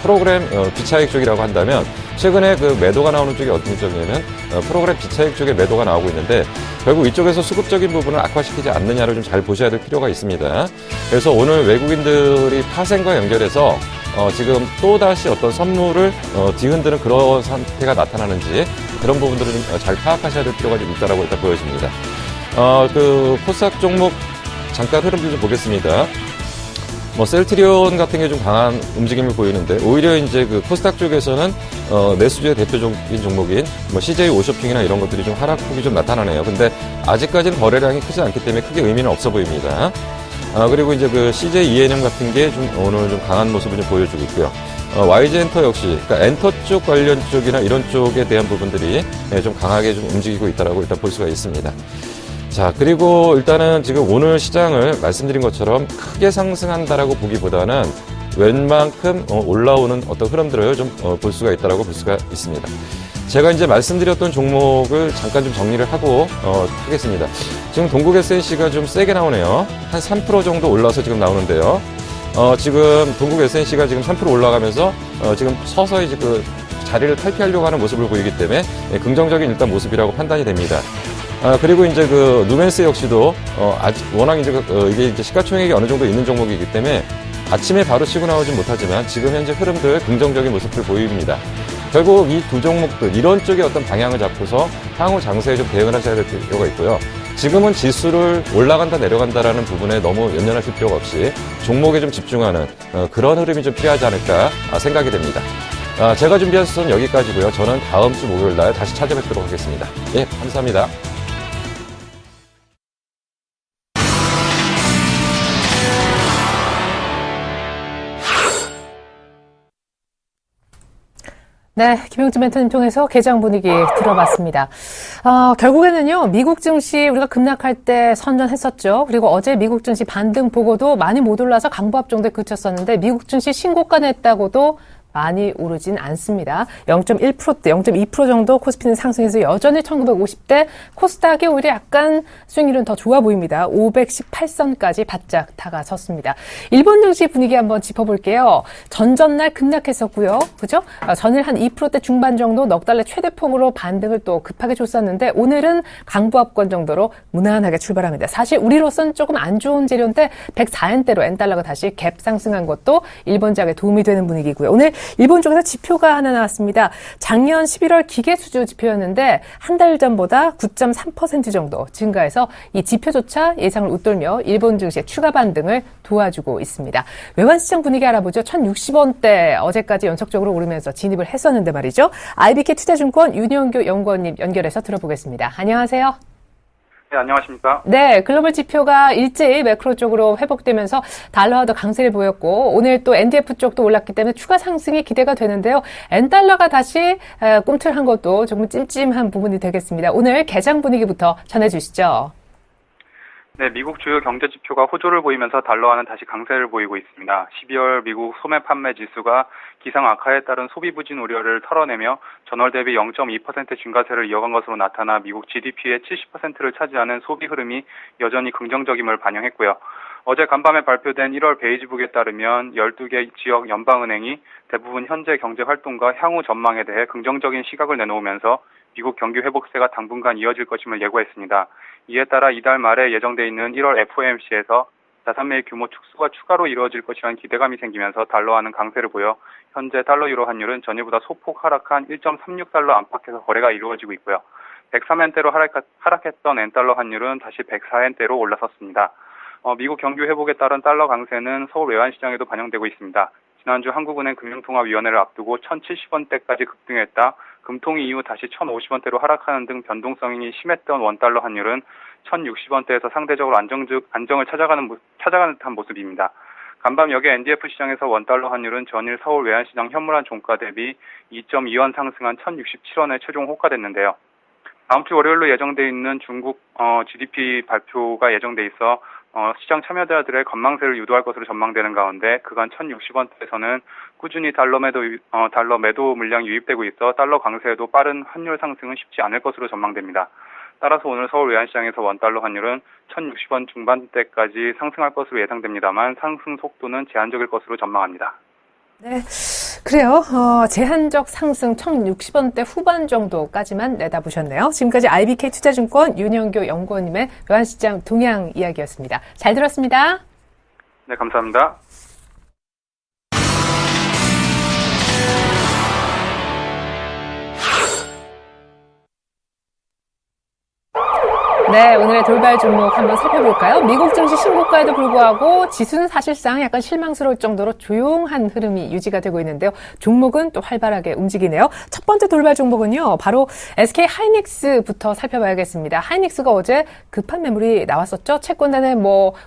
프로그램 비차익 쪽이라고 한다면, 최근에 매도가 나오는 쪽이 어떤 쪽이냐면 프로그램 비차익 쪽에 매도가 나오고 있는데, 결국 이쪽에서 수급적인 부분을 악화시키지 않느냐를 좀 잘 보셔야 될 필요가 있습니다. 그래서 오늘 외국인들이 파생과 연결해서 지금 또다시 어떤 선물을 뒤흔드는 그런 상태가 나타나는지, 그런 부분들을 좀 잘 파악하셔야 될 필요가 좀 있다라고 일단 보여집니다. 코스닥 종목 잠깐 흐름들 좀 보겠습니다. 셀트리온 같은 게 좀 강한 움직임을 보이는데, 오히려 이제 코스닥 쪽에서는 내수주의 대표적인 종목인 CJ 오쇼핑이나 이런 것들이 좀 하락폭이 좀 나타나네요. 근데 아직까지는 거래량이 크지 않기 때문에 크게 의미는 없어 보입니다. 그리고 이제 CJ ENM 같은 게 좀 오늘 좀 강한 모습을 좀 보여주고 있고요. YG엔터 역시, 그러니까 엔터 쪽 관련 쪽이나 이런 쪽에 대한 부분들이 좀 강하게 좀 움직이고 있다라고 일단 볼 수가 있습니다. 자, 그리고 일단은 지금 오늘 시장을 말씀드린 것처럼 크게 상승한다라고 보기보다는 웬만큼 올라오는 어떤 흐름들을 좀 볼 수가 있다라고 볼 수가 있습니다. 제가 이제 말씀드렸던 종목을 잠깐 좀 정리를 하고 하겠습니다. 지금 동국 SNC가 좀 세게 나오네요. 한 3% 정도 올라서 지금 나오는데요. 지금 동국 SNC가 지금 3% 올라가면서 지금 서서히 자리를 탈피하려고 하는 모습을 보이기 때문에 긍정적인 일단 모습이라고 판단이 됩니다. 그리고 이제 누멘스 역시도 워낙 이게 이제 시가총액이 어느 정도 있는 종목이기 때문에 아침에 바로 치고 나오진 못하지만 지금 현재 흐름들 긍정적인 모습을 보입니다. 결국 이 두 종목들 이런 쪽의 어떤 방향을 잡고서 향후 장세에 좀 대응을 하셔야 될 필요가 있고요. 지금은 지수를 올라간다 내려간다라는 부분에 너무 연연하실 필요가 없이 종목에 좀 집중하는 그런 흐름이 좀 필요하지 않을까 생각이 됩니다. 제가 준비한 수는 여기까지고요. 저는 다음 주 목요일 날 다시 찾아뵙도록 하겠습니다. 예, 감사합니다. 네, 김영주 멘토님 통해서 개장 분위기 들어봤습니다. 결국에는요, 미국 증시 우리가 급락할 때 선전했었죠. 그리고 어제 미국 증시 반등 보고도 많이 못 올라서 강보합 정도에 그쳤었는데, 미국 증시 신고가 냈다고도 많이 오르진 않습니다. 0.1%대, 0.2% 정도 코스피는 상승해서 여전히 1950대, 코스닥이 오히려 약간 수익률은 더 좋아 보입니다. 518선까지 바짝 다가섰습니다. 일본 증시 분위기 한번 짚어볼게요. 전전날 급락했었고요. 그죠? 전일 한 2%대 중반 정도 넉 달러 최대폭으로 반등을 또 급하게 줬었는데, 오늘은 강보합권 정도로 무난하게 출발합니다. 사실 우리로서는 조금 안 좋은 재료인데 104엔대로 엔달러가 다시 갭 상승한 것도 일본장에 도움이 되는 분위기고요. 오늘 일본 쪽에서 지표가 하나 나왔습니다. 작년 11월 기계수주 지표였는데 한 달 전보다 9.3% 정도 증가해서 이 지표조차 예상을 웃돌며 일본 증시의 추가 반등을 도와주고 있습니다. 외환시장 분위기 알아보죠. 1,060원대 어제까지 연속적으로 오르면서 진입을 했었는데 말이죠. IBK 투자증권 윤영교 연구원님 연결해서 들어보겠습니다. 안녕하세요. 네, 안녕하십니까? 네, 글로벌 지표가 일제히 매크로 쪽으로 회복되면서 달러가 더 강세를 보였고, 오늘 또 NDF 쪽도 올랐기 때문에 추가 상승이 기대가 되는데요. 엔달러가 다시 꿈틀한 것도 조금 찜찜한 부분이 되겠습니다. 오늘 개장 분위기부터 전해주시죠. 네, 미국 주요 경제 지표가 호조를 보이면서 달러화는 다시 강세를 보이고 있습니다. 12월 미국 소매 판매 지수가 기상 악화에 따른 소비 부진 우려를 털어내며 전월 대비 0.2% 증가세를 이어간 것으로 나타나 미국 GDP의 70%를 차지하는 소비 흐름이 여전히 긍정적임을 반영했고요. 어제 간밤에 발표된 1월 베이지북에 따르면 12개 지역 연방은행이 대부분 현재 경제 활동과 향후 전망에 대해 긍정적인 시각을 내놓으면서 미국 경기 회복세가 당분간 이어질 것임을 예고했습니다. 이에 따라 이달 말에 예정돼 있는 1월 FOMC에서 자산 매입 규모 축소가 추가로 이루어질 것이라는 기대감이 생기면서 달러화는 강세를 보여 현재 달러 유로 환율은 전일보다 소폭 하락한 1.36달러 안팎에서 거래가 이루어지고 있고요. 103엔대로 하락했던 엔달러 환율은 다시 104엔대로 올라섰습니다. 미국 경기 회복에 따른 달러 강세는 서울 외환시장에도 반영되고 있습니다. 지난주 한국은행 금융통화위원회를 앞두고 1,070원대까지 급등했다. 금통위 이후 다시 1,050원대로 하락하는 등 변동성이 심했던 원달러 환율은 1,060원대에서 상대적으로 안정을 찾아가는 듯한 모습입니다. 간밤 여기 NDF 시장에서 원달러 환율은 전일 서울 외환시장 현물환 종가 대비 2.2원 상승한 1,067원에 최종 호가됐는데요. 다음 주 월요일로 예정돼 있는 중국 GDP 발표가 예정돼 있어 시장 참여자들의 관망세를 유도할 것으로 전망되는 가운데 그간 1,060원대에서는 꾸준히 달러 매도 물량이 유입되고 있어 달러 강세에도 빠른 환율 상승은 쉽지 않을 것으로 전망됩니다. 따라서 오늘 서울 외환시장에서 원달러 환율은 1,060원 중반대까지 상승할 것으로 예상됩니다만 상승 속도는 제한적일 것으로 전망합니다. 네, 그래요. 제한적 상승 1,060원대 후반 정도까지만 내다보셨네요. 지금까지 IBK 투자증권 윤영교 연구원님의 외환시장 동향 이야기였습니다. 잘 들었습니다. 네, 감사합니다. 네, 오늘의 돌발 종목 한번 살펴볼까요? 미국 증시 신고가에도 불구하고 지수는 사실상 약간 실망스러울 정도로 조용한 흐름이 유지가 되고 있는데요. 종목은 또 활발하게 움직이네요. 첫 번째 돌발 종목은요, 바로 SK 하이닉스부터 살펴봐야겠습니다. 하이닉스가 어제 급한 매물이 나왔었죠. 채권단의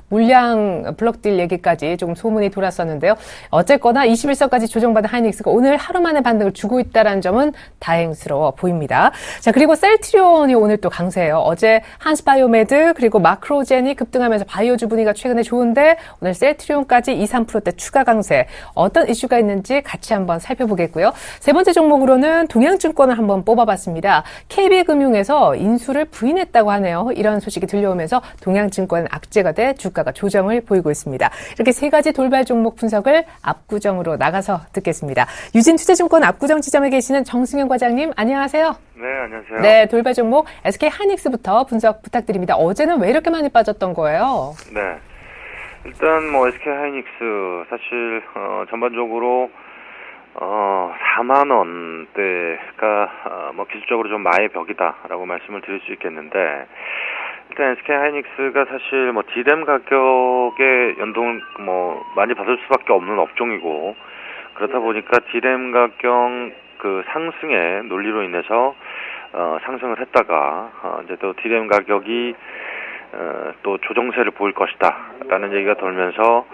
물량 블록딜 얘기까지 조금 소문이 돌았었는데요. 어쨌거나 21선까지 조정받은 하이닉스가 오늘 하루 만에 반등을 주고 있다는 점은 다행스러워 보입니다. 자, 그리고 셀트리온이 오늘 또 강세예요. 어제 한스바이오메드 그리고 마크로젠이 급등하면서 바이오주 분위기가 최근에 좋은데 오늘 셀트리온까지 2~3%대 추가 강세. 어떤 이슈가 있는지 같이 한번 살펴보겠고요. 세 번째 종목으로는 동양증권을 한번 뽑아봤습니다. KB금융에서 인수를 부인했다고 하네요. 이런 소식이 들려오면서 동양증권 악재가 돼 주가가 조정을 보이고 있습니다. 이렇게 세 가지 돌발 종목 분석을 압구정으로 나가서 듣겠습니다. 유진투자증권 압구정 지점에 계시는 정승현 과장님, 안녕하세요. 네, 안녕하세요. 네, 돌발 종목 SK 하이닉스부터 분석 부탁드립니다. 어제는 왜 이렇게 많이 빠졌던 거예요? 네. 일단 SK 하이닉스 사실 전반적으로 4만 원대가 기술적으로 좀 마의 벽이다라고 말씀을 드릴 수 있겠는데, 일단 SK 하이닉스가 사실 D램 가격에 연동을 많이 받을 수밖에 없는 업종이고, 그렇다 보니까 D램 가격 상승의 논리로 인해서 상승을 했다가 이제 또 D램 가격이 또 조정세를 보일 것이다라는 얘기가 돌면서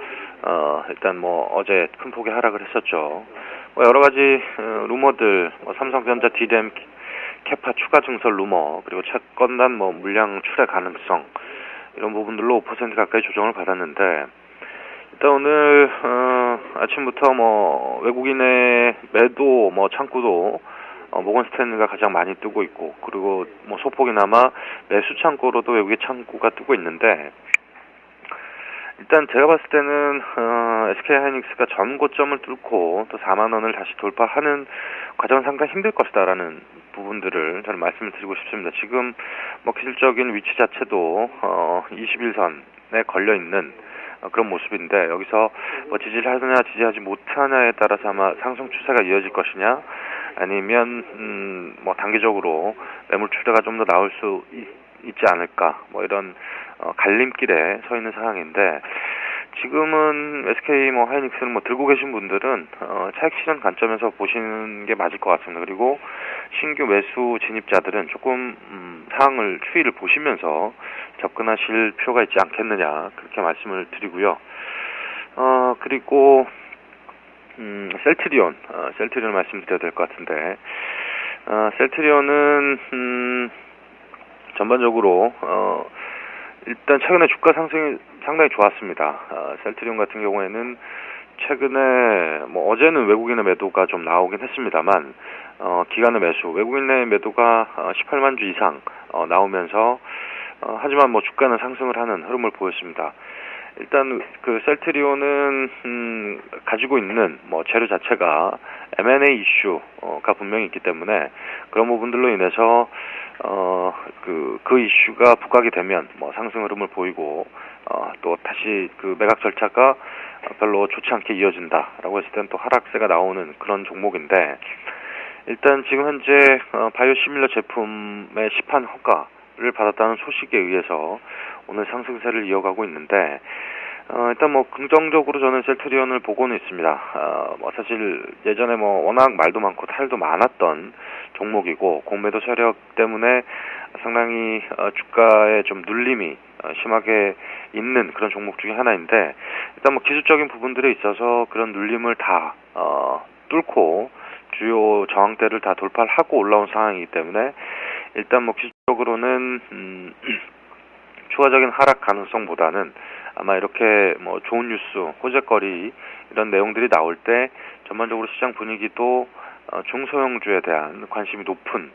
일단 어제 큰 폭의 하락을 했었죠. 여러 가지 루머들, 삼성전자 D램 캐파 추가 증설 루머, 그리고 채권단 물량 출회 가능성, 이런 부분들로 5% 가까이 조정을 받았는데, 일단 오늘 아침부터 외국인의 매도 창구도 모건 스탠리가 가장 많이 뜨고 있고, 그리고 소폭이나마 매수 창구로도 외국의 창구가 뜨고 있는데, 일단 제가 봤을 때는 SK 하이닉스가 전 고점을 뚫고 또 4만 원을 다시 돌파하는 과정은 상당히 힘들 것이다라는 부분들을 저는 말씀을 드리고 싶습니다. 지금 기술적인 위치 자체도 21선에 걸려 있는 그런 모습인데, 여기서 지지를 하느냐 지지하지 못하느냐에 따라서 아마 상승 추세가 이어질 것이냐, 아니면 단기적으로 매물 추세가 좀 더 나올 수 있지 않을까, 이런 갈림길에 서 있는 상황인데, 지금은 SK 하이닉스를 들고 계신 분들은 차익 실현 관점에서 보시는 게 맞을 것 같습니다. 그리고 신규 매수 진입자들은 조금 상황을 추이를 보시면서 접근하실 필요가 있지 않겠느냐, 그렇게 말씀을 드리고요. 그리고 셀트리온 말씀드려야 될 것 같은데, 셀트리온은 전반적으로 일단 최근에 주가 상승이 상당히 좋았습니다. 셀트리온 같은 경우에는 최근에 어제는 외국인의 매도가 좀 나오긴 했습니다만, 기관의 매수, 외국인의 매도가 18만 주 이상 나오면서 하지만 주가는 상승을 하는 흐름을 보였습니다. 일단 셀트리온은 가지고 있는 재료 자체가 M&A 이슈가 분명히 있기 때문에, 그런 부분들로 인해서 그 이슈가 부각이 되면 상승 흐름을 보이고, 또 다시 매각 절차가 별로 좋지 않게 이어진다라고 했을 때는 또 하락세가 나오는 그런 종목인데, 일단 지금 현재 바이오 시밀러 제품의 시판 허가를 받았다는 소식에 의해서 오늘 상승세를 이어가고 있는데 일단 뭐 긍정적으로 저는 셀트리온을 보고는 있습니다. 뭐 사실 예전에 뭐 워낙 말도 많고 탈도 많았던 종목이고 공매도 세력 때문에 상당히 주가에 좀 눌림이 심하게 있는 그런 종목 중에 하나인데 일단 뭐 기술적인 부분들에 있어서 그런 눌림을 다 뚫고 주요 저항대를 다 돌파를 하고 올라온 상황이기 때문에 일단 뭐 기술적으로는 추가적인 하락 가능성보다는 아마 이렇게 뭐 좋은 뉴스, 호재거리 이런 내용들이 나올 때 전반적으로 시장 분위기도 중소형주에 대한 관심이 높은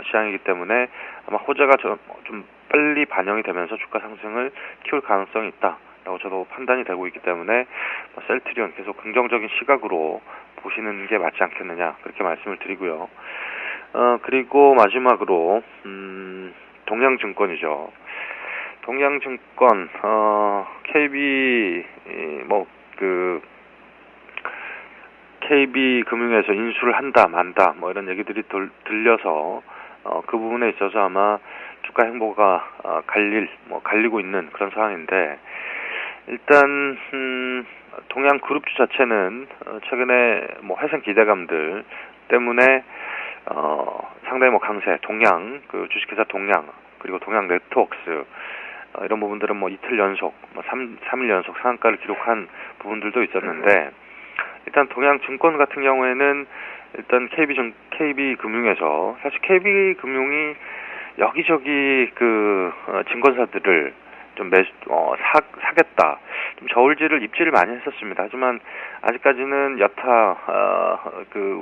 시장이기 때문에 아마 호재가 좀 빨리 반영이 되면서 주가 상승을 키울 가능성이 있다라고 저도 판단이 되고 있기 때문에 셀트리온 계속 긍정적인 시각으로 보시는 게 맞지 않겠느냐 그렇게 말씀을 드리고요. 그리고 마지막으로 동양증권이죠. 동양증권 KB금융에서 인수를 한다 만다 뭐 이런 얘기들이 들려서 그 부분에 있어서 아마 주가 행보가 갈리고 있는 그런 상황인데 일단 동양그룹주 자체는 최근에 뭐 회생 기대감들 때문에 상당히 뭐 강세 동양 그 주식회사 동양 그리고 동양 네트워크스 이런 부분들은 뭐 이틀 연속, 3일 연속 상한가를 기록한 부분들도 있었는데, 일단 동양증권 같은 경우에는 일단 KB금융에서 사실 KB금융이 여기저기 그 증권사들을 좀 사겠다, 좀 저울질을 입질을 많이 했었습니다. 하지만 아직까지는 여타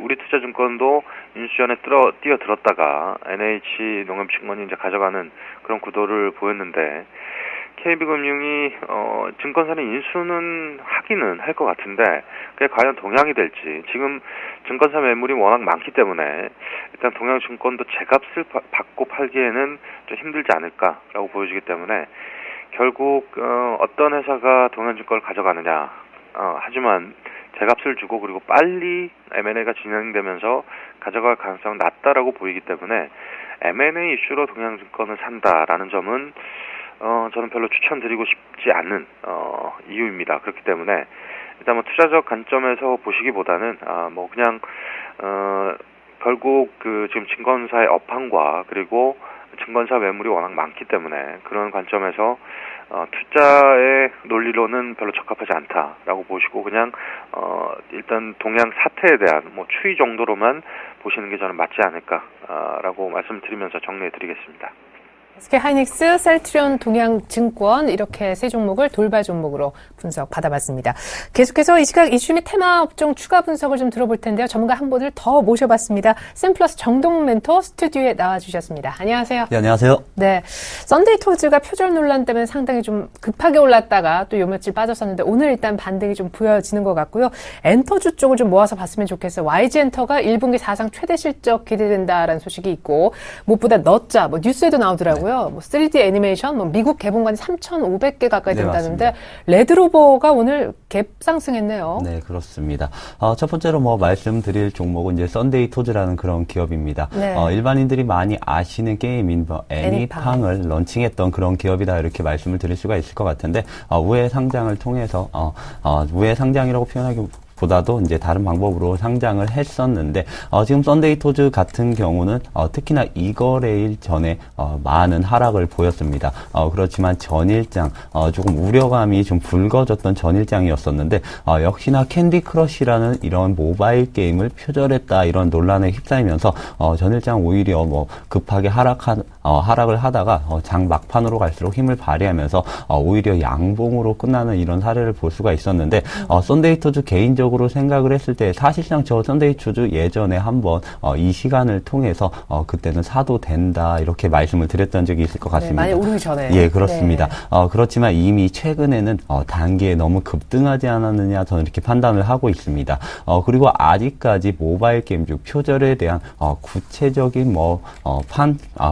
우리 투자증권도 인수전에 뛰어들었다가 NH농협증권이 이제 가져가는 그런 구도를 보였는데 KB금융이 증권사는 인수는 하기는 할 것 같은데 그게 과연 동향이 될지 지금 증권사 매물이 워낙 많기 때문에 일단 동양증권도 제값을 받고 팔기에는 좀 힘들지 않을까라고 보여지기 때문에 결국 어떤 회사가 동양증권을 가져가느냐 하지만 제값을 주고 그리고 빨리 M&A가 진행되면서 가져갈 가능성은 낮다라고 보이기 때문에 M&A 이슈로 동양증권을 산다라는 점은 저는 별로 추천드리고 싶지 않은 이유입니다. 그렇기 때문에 일단 뭐 투자적 관점에서 보시기보다는 뭐 그냥 결국 그 지금 증권사의 업황과 그리고 증권사 매물이 워낙 많기 때문에 그런 관점에서 투자의 논리로는 별로 적합하지 않다라고 보시고 그냥 일단 동양 사태에 대한 뭐 추이 정도로만 보시는 게 저는 맞지 않을까라고 말씀드리면서 정리해드리겠습니다. SK하이닉스, 셀트리온, 동양증권 이렇게 세 종목을 돌발 종목으로 분석 받아봤습니다. 계속해서 이 시각 이슈 및 테마 업종 추가 분석을 좀 들어볼 텐데요. 전문가 한 분을 더 모셔봤습니다. 샘플러스 정동욱 멘토 스튜디오에 나와주셨습니다. 안녕하세요. 네, 안녕하세요. 네, 썬데이토즈가 표절 논란 때문에 상당히 좀 급하게 올랐다가 또 요 며칠 빠졌었는데 오늘 일단 반등이 좀 보여지는 것 같고요. 엔터주 쪽을 좀 모아서 봤으면 좋겠어요. YG엔터가 1분기 사상 최대 실적 기대된다라는 소식이 있고 무엇보다 너짜 뭐 뉴스에도 나오더라고요. 뭐 3D 애니메이션, 뭐 미국 개봉관이 3,500개 가까이 된다는데 레드로버가 오늘 갭 상승했네요. 네, 그렇습니다. 첫 번째로 뭐 말씀드릴 종목은 이제 썬데이토즈라는 그런 기업입니다. 네. 일반인들이 많이 아시는 게임인 뭐 애니팡을 런칭했던 그런 기업이다 이렇게 말씀을 드릴 수가 있을 것 같은데 우회 상장을 통해서 우회 상장이라고 표현하기 보다도 이제 다른 방법으로 상장을 했었는데 지금 썬데이토즈 같은 경우는 특히나 이거래일 전에 많은 하락을 보였습니다. 그렇지만 전일장 조금 우려감이 좀 불거졌던 전일장이었었는데 역시나 캔디 크러쉬라는 이런 모바일 게임을 표절했다 이런 논란에 휩싸이면서 전일장 오히려 뭐 급하게 하락을 하다가 장 막판으로 갈수록 힘을 발휘하면서 오히려 양봉으로 끝나는 이런 사례를 볼 수가 있었는데 썬데이토즈 개인적으로 생각을 했을 때 사실상 저 썬데이토즈 예전에 한번 이 시간을 통해서 그때는 사도 된다 이렇게 말씀을 드렸던 적이 있을 것 같습니다. 네, 많이 오르기 전에. 예, 그렇습니다. 네. 그렇지만 이미 최근에는 단기에 너무 급등하지 않았느냐 저는 이렇게 판단을 하고 있습니다. 그리고 아직까지 모바일 게임 중 표절에 대한 구체적인 뭐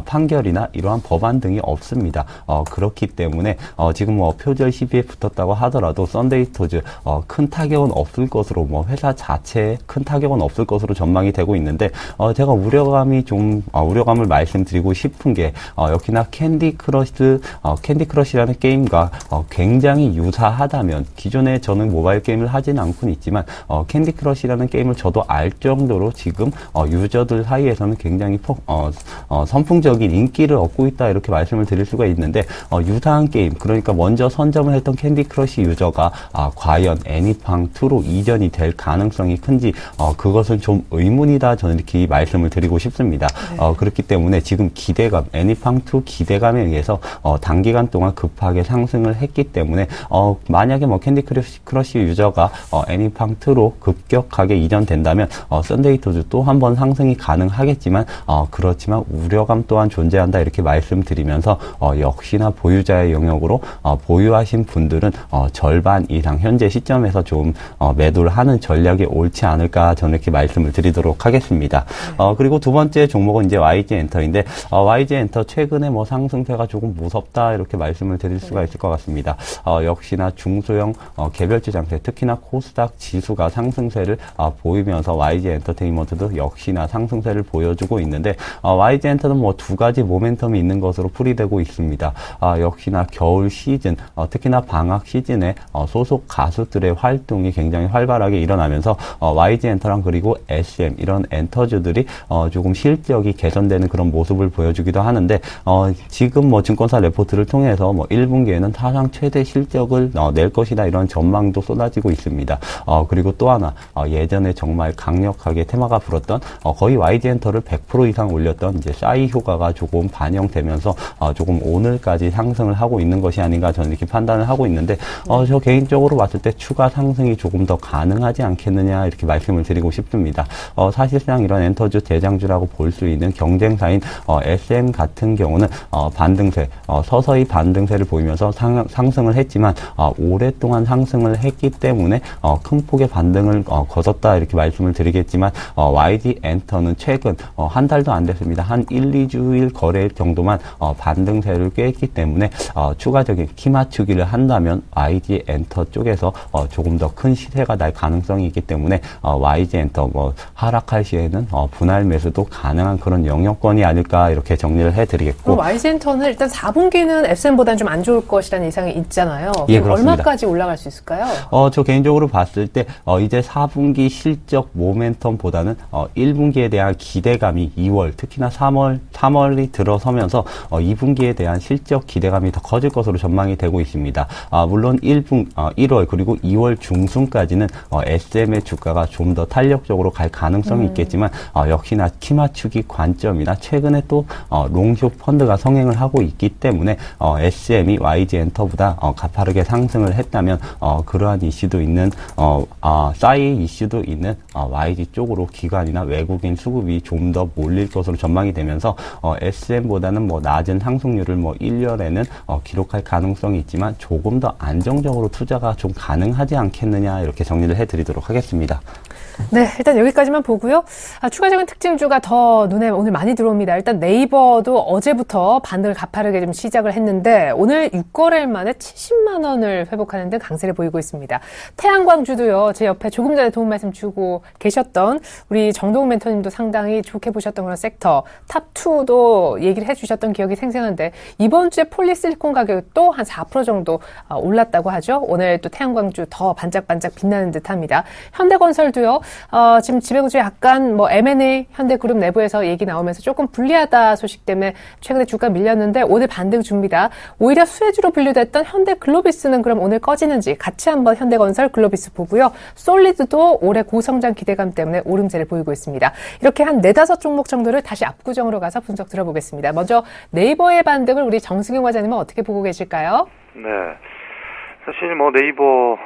판결이나 이러한 법안 등이 없습니다. 그렇기 때문에 지금 뭐 표절 시비에 붙었다고 하더라도 썬데이토즈 큰 타격은 없을 것으로 것으로 뭐 회사 자체에 큰 타격은 없을 것으로 전망이 되고 있는데 제가 우려감을 말씀드리고 싶은 게 역시나 캔디 크러쉬라는 게임과 굉장히 유사하다면 기존에 저는 모바일 게임을 하지는 않고는 있지만 캔디 크러쉬라는 게임을 저도 알 정도로 지금 유저들 사이에서는 굉장히 선풍적인 인기를 얻고 있다 이렇게 말씀을 드릴 수가 있는데 유사한 게임 그러니까 먼저 선점을 했던 캔디 크러쉬 유저가 과연 애니팡2로 이전이 될 가능성이 큰지 그것은 좀 의문이다 저는 이렇게 말씀을 드리고 싶습니다. 네. 그렇기 때문에 지금 기대감 애니팡2 기대감에 의해서 단기간 동안 급하게 상승을 했기 때문에 만약에 뭐 캔디 크러쉬 유저가 애니팡2로 급격하게 이전된다면 썬데이 토즈 또 한 번 상승이 가능하겠지만 그렇지만 우려감 또한 존재한다 이렇게 말씀드리면서 역시나 보유자의 영역으로 보유하신 분들은 절반 이상 현재 시점에서 좀 매도를 하는 전략이 옳지 않을까 저는 이렇게 말씀을 드리도록 하겠습니다. 그리고 두 번째 종목은 이제 YG 엔터인데 YG 엔터 최근에 뭐 상승세가 조금 무섭다 이렇게 말씀을 드릴 수가 있을 것 같습니다. 역시나 중소형 개별주 장세 특히나 코스닥 지수가 상승세를 보이면서 YG 엔터테인먼트도 역시나 상승세를 보여주고 있는데 YG 엔터는 뭐 두 가지 모멘텀이 있는 것으로 풀이되고 있습니다. 역시나 겨울 시즌 특히나 방학 시즌에 소속 가수들의 활동이 굉장히 활발하게 일어나면서 YG 엔터랑 그리고 SM 이런 엔터주들이 조금 실적이 개선되는 그런 모습을 보여주기도 하는데 지금 뭐 증권사 레포트를 통해서 뭐 1분기에는 사상 최대 실적을 낼 것이다 이런 전망도 쏟아지고 있습니다. 그리고 또 하나 예전에 정말 강력하게 테마가 불었던 거의 YG 엔터를 100% 이상 올렸던 이제 싸이 효과가 조금 반영되면서 조금 오늘까지 상승을 하고 있는 것이 아닌가 저는 이렇게 판단을 하고 있는데 저 개인적으로 봤을 때 추가 상승이 조금 더 가능하지 않겠느냐 이렇게 말씀을 드리고 싶습니다. 사실상 이런 엔터주 대장주라고 볼 수 있는 경쟁사인 SM 같은 경우는 반등세 서서히 반등세를 보이면서 상승을 했지만 오랫동안 상승을 했기 때문에 큰 폭의 반등을 거뒀다 이렇게 말씀을 드리겠지만 YG 엔터는 최근 한 달도 안 됐습니다. 한 1, 2주일 거래 정도만 반등세를 꿰했기 때문에 추가적인 키 맞추기를 한다면 YG 엔터 쪽에서 조금 더 큰 시세가 날 가능성이 있기 때문에 YG 엔터 뭐 하락할 시에는 분할 매수도 가능한 그런 영역권이 아닐까 이렇게 정리를 해드리겠고 YG 엔터는 일단 4분기는 SM보다는 좀 안 좋을 것이라는 예상이 있잖아요. 예, 그렇습니다. 얼마까지 올라갈 수 있을까요? 저 개인적으로 봤을 때 이제 4분기 실적 모멘텀보다는 1분기에 대한 기대감이 2월 특히나 3월이 들어서면서 2분기에 대한 실적 기대감이 더 커질 것으로 전망이 되고 있습니다. 물론 1월 그리고 2월 중순까지는 SM의 주가가 좀 더 탄력적으로 갈 가능성이 있겠지만 역시나 키 맞추기 관점이나 최근에 또 롱숏 펀드가 성행을 하고 있기 때문에 SM이 YG 엔터보다 가파르게 상승을 했다면 그러한 이슈도 있는 싸이 이슈도 있는 YG 쪽으로 기관이나 외국인 수급이 좀 더 몰릴 것으로 전망이 되면서 SM보다는 뭐 낮은 상승률을 뭐 1년에는 기록할 가능성이 있지만 조금 더 안정적으로 투자가 좀 가능하지 않겠느냐 이렇게 정리를 해드리도록 하겠습니다. 네, 일단 여기까지만 보고요. 추가적인 특징주가 더 눈에 오늘 많이 들어옵니다. 일단 네이버도 어제부터 반등을 가파르게 좀 시작을 했는데 오늘 6거래일 만에 70만 원을 회복하는 등 강세를 보이고 있습니다. 태양광주도요. 제 옆에 조금 전에 도움 말씀 주고 계셨던 우리 정동훈 멘토님도 상당히 좋게 보셨던 그런 섹터 탑2도 얘기를 해주셨던 기억이 생생한데 이번 주에 폴리실리콘 가격이 또 한 4% 정도 올랐다고 하죠. 오늘 또 태양광주 더 반짝반짝 빛나는 듯합니다. 현대건설도요. 지금 지배구조 약간 뭐 M&A 현대그룹 내부에서 얘기 나오면서 조금 불리하다 소식 때문에 최근에 주가 밀렸는데 오늘 반등 줍니다. 오히려 수혜주로 분류됐던 현대글로비스는 그럼 오늘 꺼지는지 같이 한번 현대건설 글로비스 보고요. 솔리드도 올해 고성장 기대감 때문에 오름세를 보이고 있습니다. 이렇게 한 4-5종목 정도를 다시 압구정으로 가서 분석 들어보겠습니다. 먼저 네이버의 반등을 우리 정승용 과장님은 어떻게 보고 계실까요? 네. 사실 뭐 네이버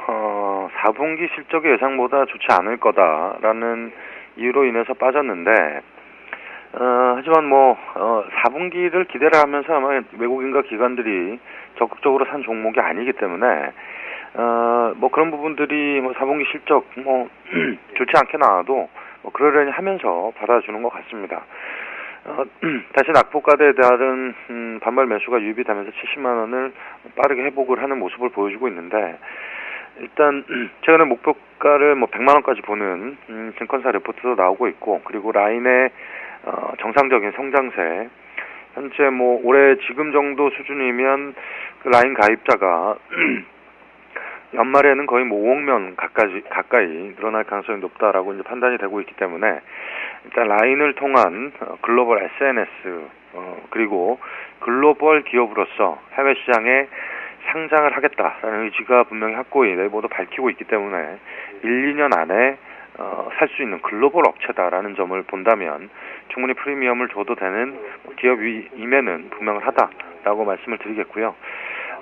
4분기 실적이 예상보다 좋지 않을 거다라는 이유로 인해서 빠졌는데 하지만 뭐 4분기를 기대를 하면서 아마 외국인과 기관들이 적극적으로 산 종목이 아니기 때문에 뭐 그런 부분들이 뭐 4분기 실적 뭐 좋지 않게 나와도 뭐 그러려니 하면서 받아주는 것 같습니다. 다시 낙폭과대에 따른 반발 매수가 유입이 되면서 70만 원을 빠르게 회복을 하는 모습을 보여주고 있는데 일단 최근에 목표가를 뭐 100만 원까지 보는 증권사 레포트도 나오고 있고, 그리고 라인의 정상적인 성장세, 현재 뭐 올해 지금 정도 수준이면 그 라인 가입자가 연말에는 거의 뭐 5억 명 가까이 늘어날 가능성이 높다라고 이제 판단이 되고 있기 때문에, 일단 라인을 통한 글로벌 SNS, 그리고 글로벌 기업으로서 해외 시장에 상장을 하겠다라는 의지가 분명히 확고히 네이버도 밝히고 있기 때문에 1, 2년 안에 살 수 있는 글로벌 업체다라는 점을 본다면 충분히 프리미엄을 줘도 되는 기업임에는 분명하다라고 말씀을 드리겠고요.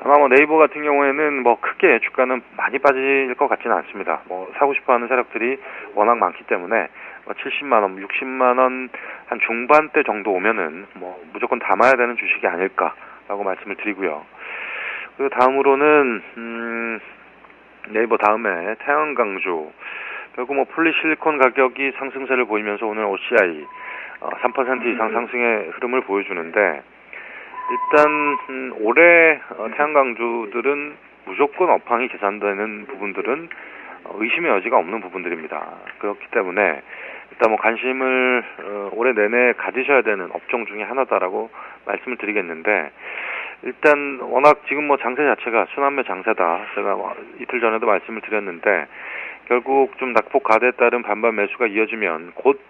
아마 뭐 네이버 같은 경우에는 뭐 크게 주가는 많이 빠질 것 같지는 않습니다. 뭐 사고 싶어하는 세력들이 워낙 많기 때문에 70만 원, 60만 원 한 중반대 정도 오면은 뭐 무조건 담아야 되는 주식이 아닐까라고 말씀을 드리고요. 그 다음으로는 네이버 다음에 태양광주, 결국 뭐 폴리실리콘 가격이 상승세를 보이면서 오늘 OCI 3% 이상 상승의 흐름을 보여주는데, 일단 올해 태양광주들은 무조건 업황이 개선되는 부분들은 의심의 여지가 없는 부분들입니다. 그렇기 때문에 일단 뭐 관심을 올해 내내 가지셔야 되는 업종 중에 하나다라고 말씀을 드리겠는데, 일단 워낙 지금 뭐 장세 자체가 순환매 장세다, 제가 이틀 전에도 말씀을 드렸는데, 결국 좀 낙폭 가대에 따른 반반 매수가 이어지면 곧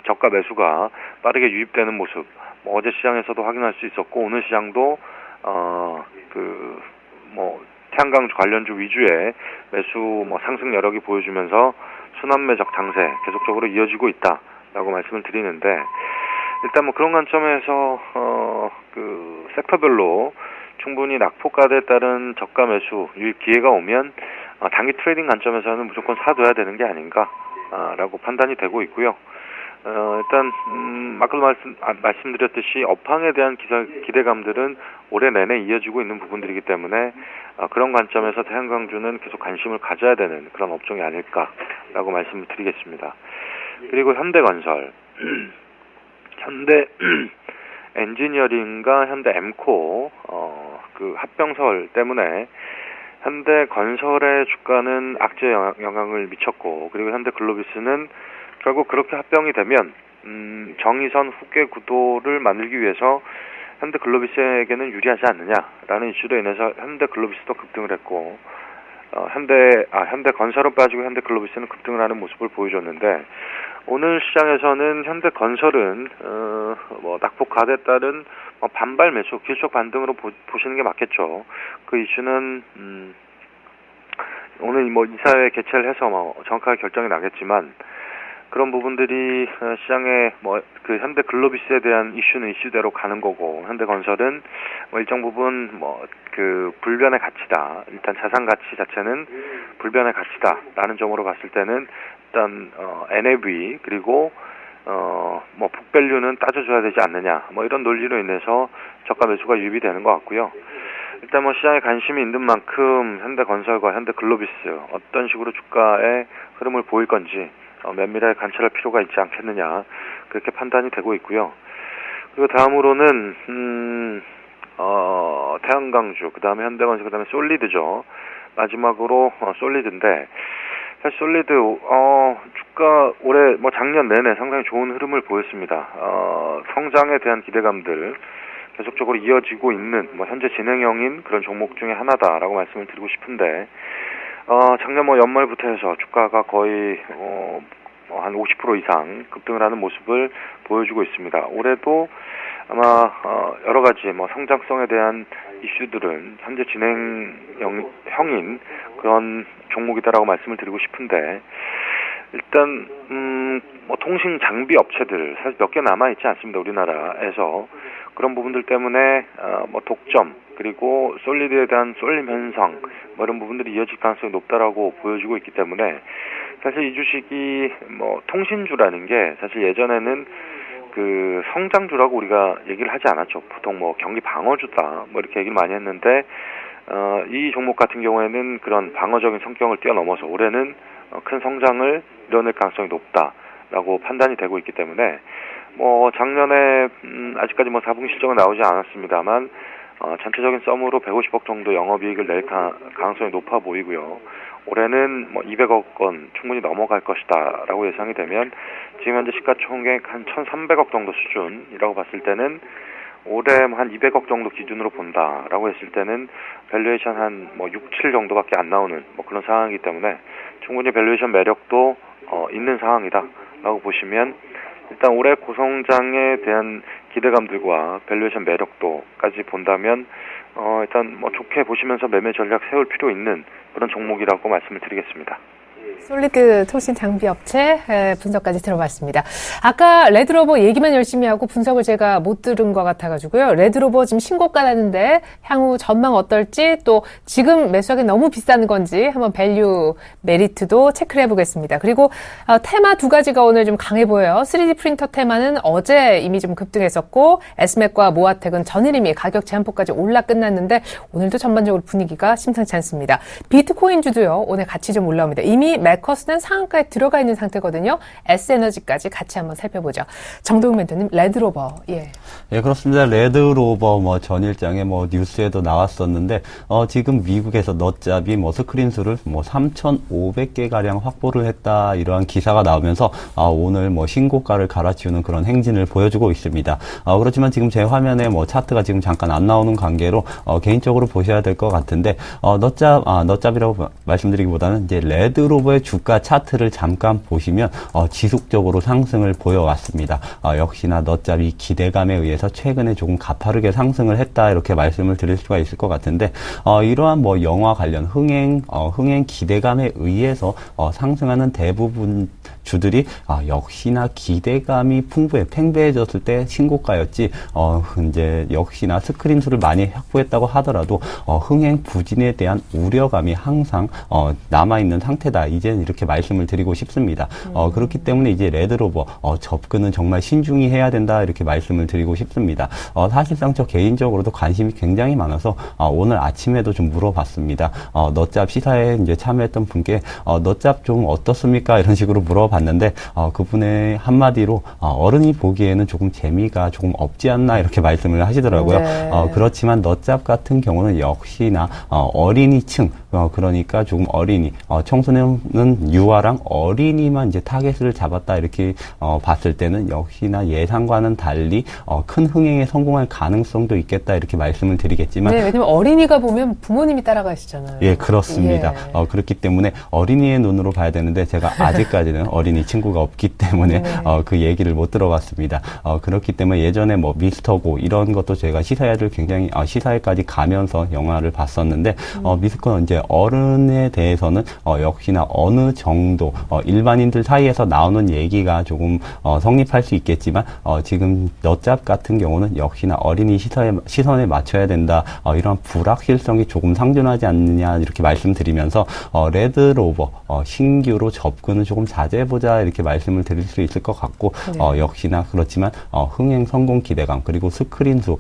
저가 매수가 빠르게 유입되는 모습, 뭐 어제 시장에서도 확인할 수 있었고, 오늘 시장도 태양광주 관련주 위주의 매수 뭐 상승 여력이 보여주면서 순환매적 장세 계속적으로 이어지고 있다라고 말씀을 드리는데, 일단 뭐 그런 관점에서 섹터별로 충분히 낙폭 가대에 따른 저가 매수 유입 기회가 오면 단기 트레이딩 관점에서는 무조건 사둬야 되는 게 아닌가라고 판단이 되고 있고요. 일단 아까도 말씀드렸듯이 업황에 대한 기대감들은 올해 내내 이어지고 있는 부분들이기 때문에 그런 관점에서 태양광주는 계속 관심을 가져야 되는 그런 업종이 아닐까라고 말씀을 드리겠습니다. 그리고 현대건설, 현대 엔지니어링과 현대 엠코 그 합병설 때문에 현대건설의 주가는 악재 영향을 미쳤고, 그리고 현대글로비스는 결국 그렇게 합병이 되면 정의선 후계 구도를 만들기 위해서 현대글로비스에게는 유리하지 않느냐라는 이슈로 인해서 현대글로비스도 급등을 했고, 현대건설은 빠지고 현대글로비스는 급등을 하는 모습을 보여줬는데, 오늘 시장에서는 현대건설은 낙폭 가대에 따른 반발 매수, 기술적 반등으로 보시는 게 맞겠죠. 그 이슈는 오늘 뭐 이사회 개최를 해서 정확하게 결정이 나겠지만, 그런 부분들이 시장에 그 현대글로비스에 대한 이슈는 이슈대로 가는 거고, 현대건설은 일정 부분 그 불변의 가치다, 일단 자산 가치 자체는 불변의 가치다라는 점으로 봤을 때는 일단 NAV 그리고 북밸류는 따져줘야 되지 않느냐, 이런 논리로 인해서 저가 매수가 유입이 되는 것 같고요. 일단 시장에 관심이 있는 만큼 현대건설과 현대글로비스 어떤 식으로 주가의 흐름을 보일 건지 면밀하게 관찰할 필요가 있지 않겠느냐, 그렇게 판단이 되고 있고요. 그리고 다음으로는 태양광주, 그 다음에 현대건설, 그 다음에 솔리드죠. 마지막으로 솔리드인데, 사실 솔리드 주가 올해 작년 내내 상당히 좋은 흐름을 보였습니다. 성장에 대한 기대감들 계속적으로 이어지고 있는 현재 진행형인 그런 종목 중에 하나다라고 말씀을 드리고 싶은데, 작년 연말부터 해서 주가가 거의 한 50% 이상 급등을 하는 모습을 보여주고 있습니다. 올해도 아마 여러 가지 성장성에 대한 이슈들은 현재 진행형인 그런 종목이다라고 말씀을 드리고 싶은데, 일단 통신 장비 업체들 사실 몇 개 남아 있지 않습니다. 우리나라에서 그런 부분들 때문에 독점, 그리고 솔리드에 대한 쏠림 현상 이런 부분들이 이어질 가능성이 높다라고 보여지고 있기 때문에, 사실 이 주식이 통신주라는 게 사실 예전에는 그 성장주라고 우리가 얘기를 하지 않았죠. 보통 경기 방어주다 이렇게 얘기를 많이 했는데, 이 종목 같은 경우에는 그런 방어적인 성격을 뛰어넘어서 올해는 큰 성장을 이뤄낼 가능성이 높다라고 판단이 되고 있기 때문에, 작년에 아직까지 4분기 실적은 나오지 않았습니다만 전체적인 썸으로 150억 정도 영업이익을 낼 가능성이 높아 보이고요. 올해는 200억 원 충분히 넘어갈 것이다라고 예상이 되면 지금 현재 시가총액 한 1,300억 정도 수준이라고 봤을 때는 올해 한 200억 정도 기준으로 본다라고 했을 때는 밸류에이션 한 6, 7 정도밖에 안 나오는 그런 상황이기 때문에 충분히 밸류에이션 매력도 있는 상황이다라고 보시면 일단 올해 고성장에 대한 기대감들과 밸류에이션 매력도까지 본다면 일단 좋게 보시면서 매매 전략 세울 필요 있는 그런 종목이라고 말씀을 드리겠습니다. 솔리드 통신 장비 업체 분석까지 들어봤습니다. 아까 레드로버 얘기만 열심히 하고 분석을 제가 못 들은 것 같아가지고요. 레드로버 지금 신고가 나는데 향후 전망 어떨지 또 지금 매수하기 너무 비싼 건지 한번 밸류 메리트도 체크를 해보겠습니다. 그리고 테마 두 가지가 오늘 좀 강해 보여요. 3D 프린터 테마는 어제 이미 좀 급등했었고 SMAC과 모아텍은 전일 이미 가격 제한폭까지 올라 끝났는데 오늘도 전반적으로 분위기가 심상치 않습니다. 비트코인주도요. 오늘 같이 좀 올라옵니다. 이미 매커스는 상한가에 들어가 있는 상태거든요. S에너지까지 같이 한번 살펴보죠. 정동훈 멘토님, 레드로버. 예, 그렇습니다. 레드로버 전일장에 뉴스에도 나왔었는데 지금 미국에서 넛잡이 스크린수를 3,500개 가량 확보를 했다 이러한 기사가 나오면서 오늘 신고가를 갈아치우는 그런 행진을 보여주고 있습니다. 그렇지만 지금 제 화면에 차트가 지금 잠깐 안 나오는 관계로 개인적으로 보셔야 될 것 같은데 넛잡이라고 말씀드리기보다는 이제 레드로버의 주가 차트를 잠깐 보시면 지속적으로 상승을 보여왔습니다. 역시나 넛잡이 기대감에 의해서 최근에 조금 가파르게 상승을 했다 이렇게 말씀을 드릴 수가 있을 것 같은데 이러한 영화 관련 흥행 기대감에 의해서 상승하는 대부분 주들이 역시나 기대감이 팽배해졌을 때 신고가였지 이제 역시나 스크린 수를 많이 확보했다고 하더라도 흥행 부진에 대한 우려감이 항상 남아있는 상태다. 이제는 이렇게 말씀을 드리고 싶습니다. 그렇기 때문에 이제 레드로버 접근은 정말 신중히 해야 된다 이렇게 말씀을 드리고 싶습니다. 사실상 저 개인적으로도 관심이 굉장히 많아서 오늘 아침에도 좀 물어봤습니다. 넛잡 시사에 이제 참여했던 분께 넛잡 좀 어떻습니까? 이런 식으로 물어봤는데 그분의 한마디로 어른이 보기에는 조금 재미가 조금 없지 않나 이렇게 말씀을 하시더라고요. 네. 그렇지만 넛잡 같은 경우는 역시나 어린이층 그러니까 조금 어린이 청소년은 유아랑 어린이만 이제 타겟을 잡았다 이렇게 봤을 때는 역시나 예상과는 달리 큰 흥행에 성공할 가능성도 있겠다 이렇게 말씀을 드리겠지만 네, 왜냐면 어린이가 보면 부모님이 따라가시잖아요. 예, 그렇습니다. 예. 그렇기 때문에 어린이의 눈으로 봐야 되는데 제가 아직까지는 어린이 친구가 없기 때문에 네. 그 얘기를 못 들어봤습니다. 그렇기 때문에 예전에 미스터고 이런 것도 제가 시사회를 굉장히 시사회까지 가면서 영화를 봤었는데 미스터는 이제 어른에 대해서는 역시나 어느 정도 일반인들 사이에서 나오는 얘기가 조금 성립할 수 있겠지만 지금 넛잡 같은 경우는 역시나 어린이 시선에 맞춰야 된다. 이런 불확실성이 조금 상존하지 않느냐 이렇게 말씀드리면서 레드로버 신규로 접근을 조금 자제해보자 이렇게 말씀을 드릴 수 있을 것 같고 네. 역시나 그렇지만 흥행 성공 기대감 그리고 스크린수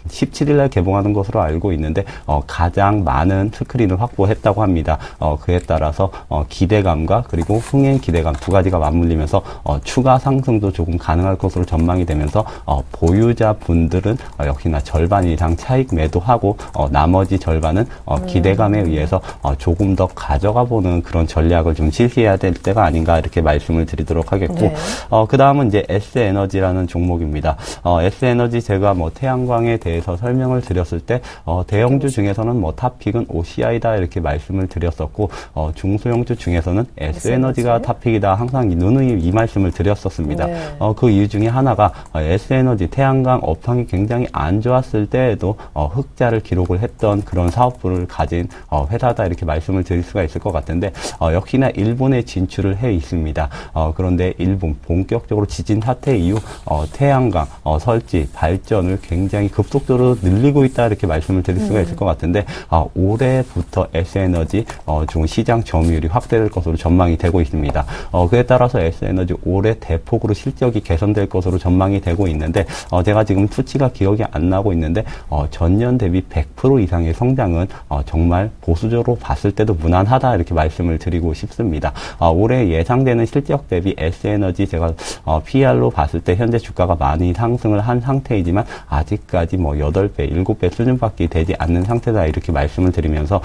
17일날 개봉하는 것으로 알고 있는데 가장 많은 스크린을 확보했다고 합니다. 그에 따라서 기대감과 그리고 흥행 기대감 두 가지가 맞물리면서 추가 상승도 조금 가능할 것으로 전망이 되면서 보유자분들은 역시나 절반 이상 차익 매도하고 나머지 절반은 기대감에 의해서 조금 더 가져가 보는 그런 전략을 좀 실시해야 될 때가 아닌가 이렇게 말씀을 드리도록 하겠고 네. 그 다음은 이제 S에너지라는 종목입니다. S에너지 제가 태양광에 대해서 설명을 드렸을 때 대형주 중에서는 탑픽은 OCI다 이렇게 말씀을 드렸었고 중소형주 중에서는 S에너지가 탑픽이다 항상 누누이 이 말씀을 드렸었습니다. 네. 그 이유 중에 하나가 S에너지 태양광 업황이 굉장히 안 좋았을 때에도 흑자를 기록을 했던 그런 사업부를 가진 회사다 이렇게 말씀을 드릴 수가 있을 것 같은데 역시나 일본에 진출을 해 있습니다. 그런데 일본 본격적으로 지진 사태 이후 태양광 설치 발전을 굉장히 급속도로 늘리고 있다 이렇게 말씀을 드릴 수가 있을 것 같은데 올해부터 S에너지 좀 시장 점유율이 확대될 것으로 전망이 되고 있습니다. 그에 따라서 S에너지 올해 대폭으로 실적이 개선될 것으로 전망이 되고 있는데 제가 지금 수치가 기억이 안 나고 있는데 전년 대비 100% 이상의 성장은 정말 보수적으로 봤을 때도 무난하다 이렇게 말씀을 드리고 싶습니다. 올해 예상되는 올해는 실적 대비 S에너지 제가 PR로 봤을 때 현재 주가가 많이 상승을 한 상태이지만 아직까지 뭐 8배, 7배 수준밖에 되지 않는 상태다 이렇게 말씀을 드리면서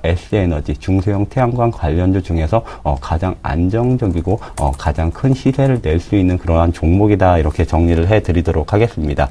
S에너지 중소형 태양광 관련주 중에서 가장 안정적이고 가장 큰 시세를 낼 수 있는 그러한 종목이다 이렇게 정리를 해드리도록 하겠습니다.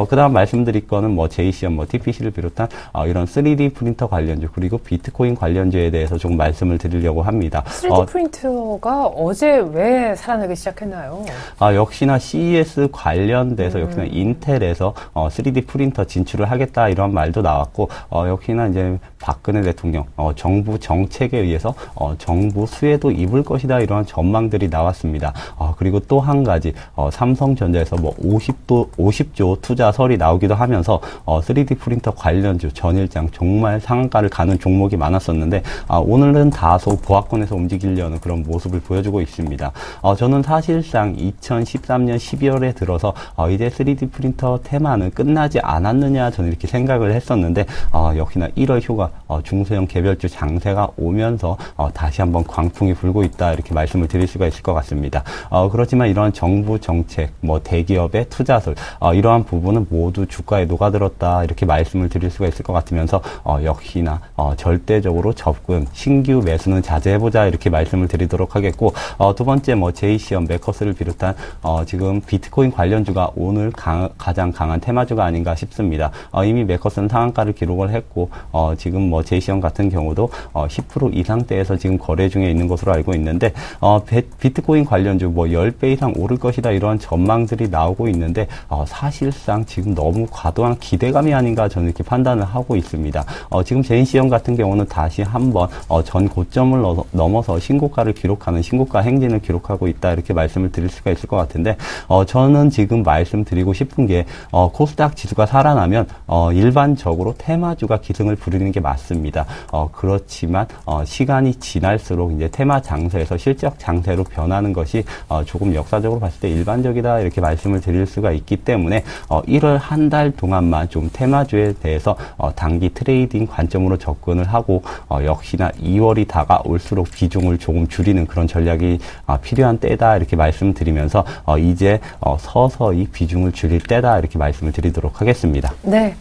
그다음 말씀드릴 거는 뭐 제이시엄, 뭐 TPC를 비롯한 이런 3D 프린터 관련주 그리고 비트코인 관련주에 대해서 좀 말씀을 드리려고 합니다. 3D 프린터가 어제 왜 살아나기 시작했나요? 역시나 CES 관련돼서 역시나 인텔에서 3D 프린터 진출을 하겠다 이런 말도 나왔고 역시나 이제 박근혜 대통령 정부 정책에 의해서 정부 수혜도 입을 것이다 이러한 전망들이 나왔습니다. 그리고 또 한 가지 삼성전자에서 뭐 50조 투자설이 나오기도 하면서 3D 프린터 관련주 전일장 정말 상한가를 가는 종목이 많았었는데 오늘은 다소 보합권에서 움직이려는 그런 모습을 보여주고 있습니다. 저는 사실상 2013년 12월에 들어서 이제 3D 프린터 테마는 끝나지 않았느냐 저는 이렇게 생각을 했었는데 역시나 1월 휴가 중소형 개별주 장세가 오면서 다시 한번 광풍이 불고 있다 이렇게 말씀을 드릴 수가 있을 것 같습니다. 그렇지만 이러한 정부 정책, 뭐 대기업의 투자설 이러한 부분은 모두 주가에 녹아들었다 이렇게 말씀을 드릴 수가 있을 것 같으면서 역시나 절대적으로 접근, 신규 매수는 자제해보자 이렇게 말씀을 드리도록 하겠고 두 번째 뭐 제이시엄, 메커스를 비롯한 지금 비트코인 관련주가 오늘 가장 강한 테마주가 아닌가 싶습니다. 이미 메커스는 상한가를 기록을 했고 지금 뭐 제이시엄 같은 경우도 10% 이상대에서 지금 거래 중에 있는 것으로 알고 있는데 비트코인 관련주 뭐 10배 이상 오를 것이다 이러한 전망들이 나오고 있는데 사실상 지금 너무 과도한 기대감이 아닌가 저는 이렇게 판단을 하고 있습니다. 지금 제이시엄 같은 경우는 다시 한번 전 고점을 넘어서 신고가를 기록하는 신고가 행진을 기록하고 있다 이렇게 말씀을 드릴 수가 있을 것 같은데 저는 지금 말씀드리고 싶은 게 코스닥 지수가 살아나면 일반적으로 테마주가 기승을 부리는 게 맞습니다. 그렇지만 시간이 지날수록 이제 테마 장세에서 실적 장세로 변하는 것이 조금 역사적으로 봤을 때 일반적이다 이렇게 말씀을 드릴 수가 있기 때문에 1월 한 달 동안만 좀 테마주에 대해서 단기 트레이딩 관점으로 접근을 하고 역시나 2월이 다가올수록 비중을 조금 줄이는 그런 전략이 필요한 때다 이렇게 말씀드리면서 이제 서서히 비중을 줄일 때다 이렇게 말씀을 드리도록 하겠습니다. 네.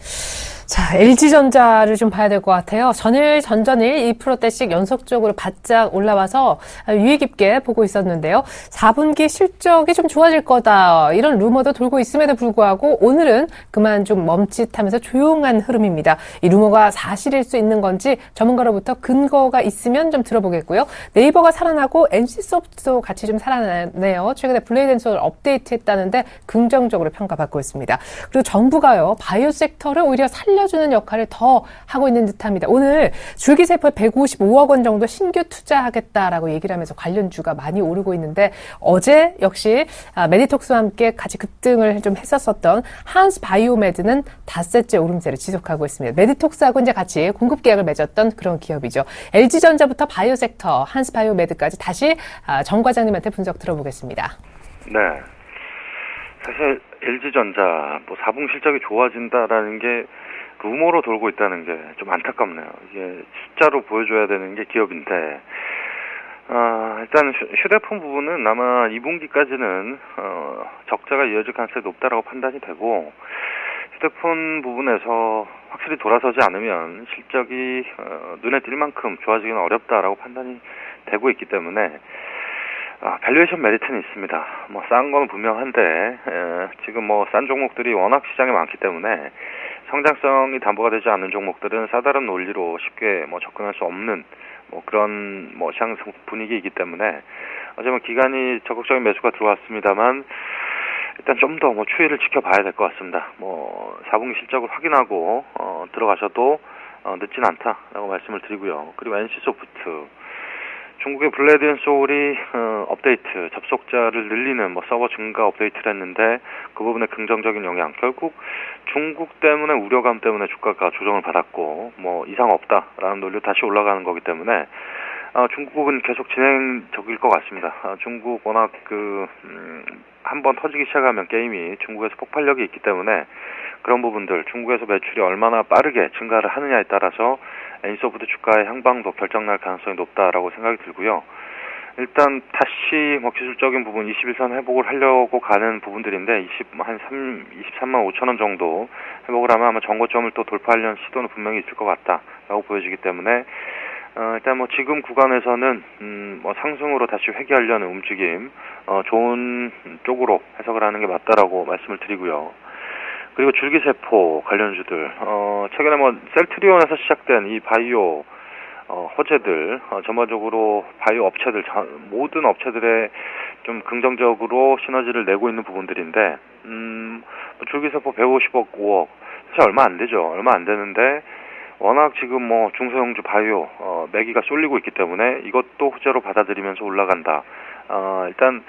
자, LG전자를 좀 봐야 될 것 같아요. 전일, 전전일 2%대씩 연속적으로 바짝 올라와서 유의 깊게 보고 있었는데요. 4분기 실적이 좀 좋아질 거다. 이런 루머도 돌고 있음에도 불구하고 오늘은 그만 좀 멈칫하면서 조용한 흐름입니다. 이 루머가 사실일 수 있는 건지 전문가로부터 근거가 있으면 좀 들어보겠고요. 네이버가 살아나고 NC소프트도 같이 좀 살아나네요. 최근에 블레이드앤소울 업데이트했다는데 긍정적으로 평가받고 있습니다. 그리고 정부가요. 바이오 섹터를 오히려 살려주는 역할을 더 하고 있는 듯합니다. 오늘 줄기세포에 155억 원 정도 신규 투자하겠다라고 얘기를 하면서 관련주가 많이 오르고 있는데 어제 역시 메디톡스와 함께 같이 급등을 좀 했었던 한스 바이오메드는 닷새째 오름세를 지속하고 있습니다. 메디톡스하고 이제 같이 공급 계약을 맺었던 그런 기업이죠. LG전자부터 바이오 섹터, 한스 바이오메드까지 다시 정 과장님한테 분석 들어보겠습니다. 네. 사실 LG전자 뭐 4분기 실적이 좋아진다라는 게 루머로 돌고 있다는 게 좀 안타깝네요. 이게 숫자로 보여줘야 되는 게 기업인데 일단 휴대폰 부분은 아마 2분기까지는 적자가 이어질 가능성이 높다라고 판단이 되고 휴대폰 부분에서 확실히 돌아서지 않으면 실적이 눈에 띌 만큼 좋아지기는 어렵다라고 판단이 되고 있기 때문에 밸류에이션 메리트는 있습니다. 뭐 싼 건 분명한데 지금 뭐 싼 종목들이 워낙 시장에 많기 때문에 성장성이 담보가 되지 않는 종목들은 사다른 논리로 쉽게 뭐 접근할 수 없는 뭐 그런 뭐 시장 분위기이기 때문에 어제 뭐 기간이 적극적인 매수가 들어왔습니다만 일단 좀 더 뭐 추이를 지켜봐야 될 것 같습니다. 뭐 4분기 실적을 확인하고 들어가셔도 늦진 않다라고 말씀을 드리고요. 그리고 NC소프트 중국의 블레이드앤소울이 업데이트 접속자를 늘리는 뭐 서버 증가 업데이트를 했는데 그 부분에 긍정적인 영향 결국 중국 때문에 우려감 때문에 주가가 조정을 받았고 뭐 이상 없다라는 논리로 다시 올라가는 거기 때문에 중국은 계속 진행적일 것 같습니다. 중국 워낙 한번 터지기 시작하면 게임이 중국에서 폭발력이 있기 때문에 그런 부분들 중국에서 매출이 얼마나 빠르게 증가를 하느냐에 따라서 NC소프트 주가의 향방도 결정날 가능성이 높다라고 생각이 들고요. 일단 다시 뭐 기술적인 부분 21선 회복을 하려고 가는 부분들인데 23만 5천 원 정도 회복을 하면 아마 정고점을 또 돌파하려는 시도는 분명히 있을 것 같다라고 보여지기 때문에 일단 뭐 지금 구간에서는 뭐 상승으로 다시 회귀하려는 움직임 좋은 쪽으로 해석을 하는 게 맞다라고 말씀을 드리고요. 그리고 줄기세포 관련주들 최근에 뭐 셀트리온에서 시작된 이 바이오 호재들 전반적으로 바이오 업체들 모든 업체들의 좀 긍정적으로 시너지를 내고 있는 부분들인데 줄기세포 150억 5억 사실 얼마 안 되죠. 얼마 안 되는데 워낙 지금 뭐 중소형주 바이오 매기가 쏠리고 있기 때문에 이것도 호재로 받아들이면서 올라간다. 일단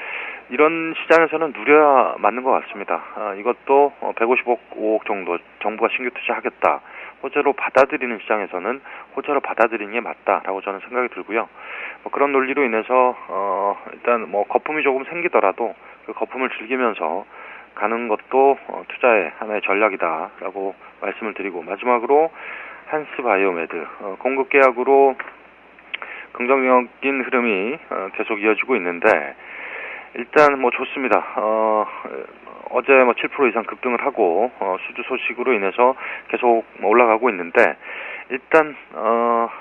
이런 시장에서는 누려야 맞는 것 같습니다. 이것도 150억 5억 정도 정부가 신규 투자하겠다. 호재로 받아들이는 시장에서는 호재로 받아들이는 게 맞다라고 저는 생각이 들고요. 뭐 그런 논리로 인해서 일단 뭐 거품이 조금 생기더라도 그 거품을 즐기면서 가는 것도 투자의 하나의 전략이다라고 말씀을 드리고 마지막으로 한스바이오메드 공급 계약으로 긍정적인 흐름이 계속 이어지고 있는데 일단 뭐 좋습니다. 어제 뭐 7% 이상 급등을 하고 수주 소식으로 인해서 계속 올라가고 있는데 일단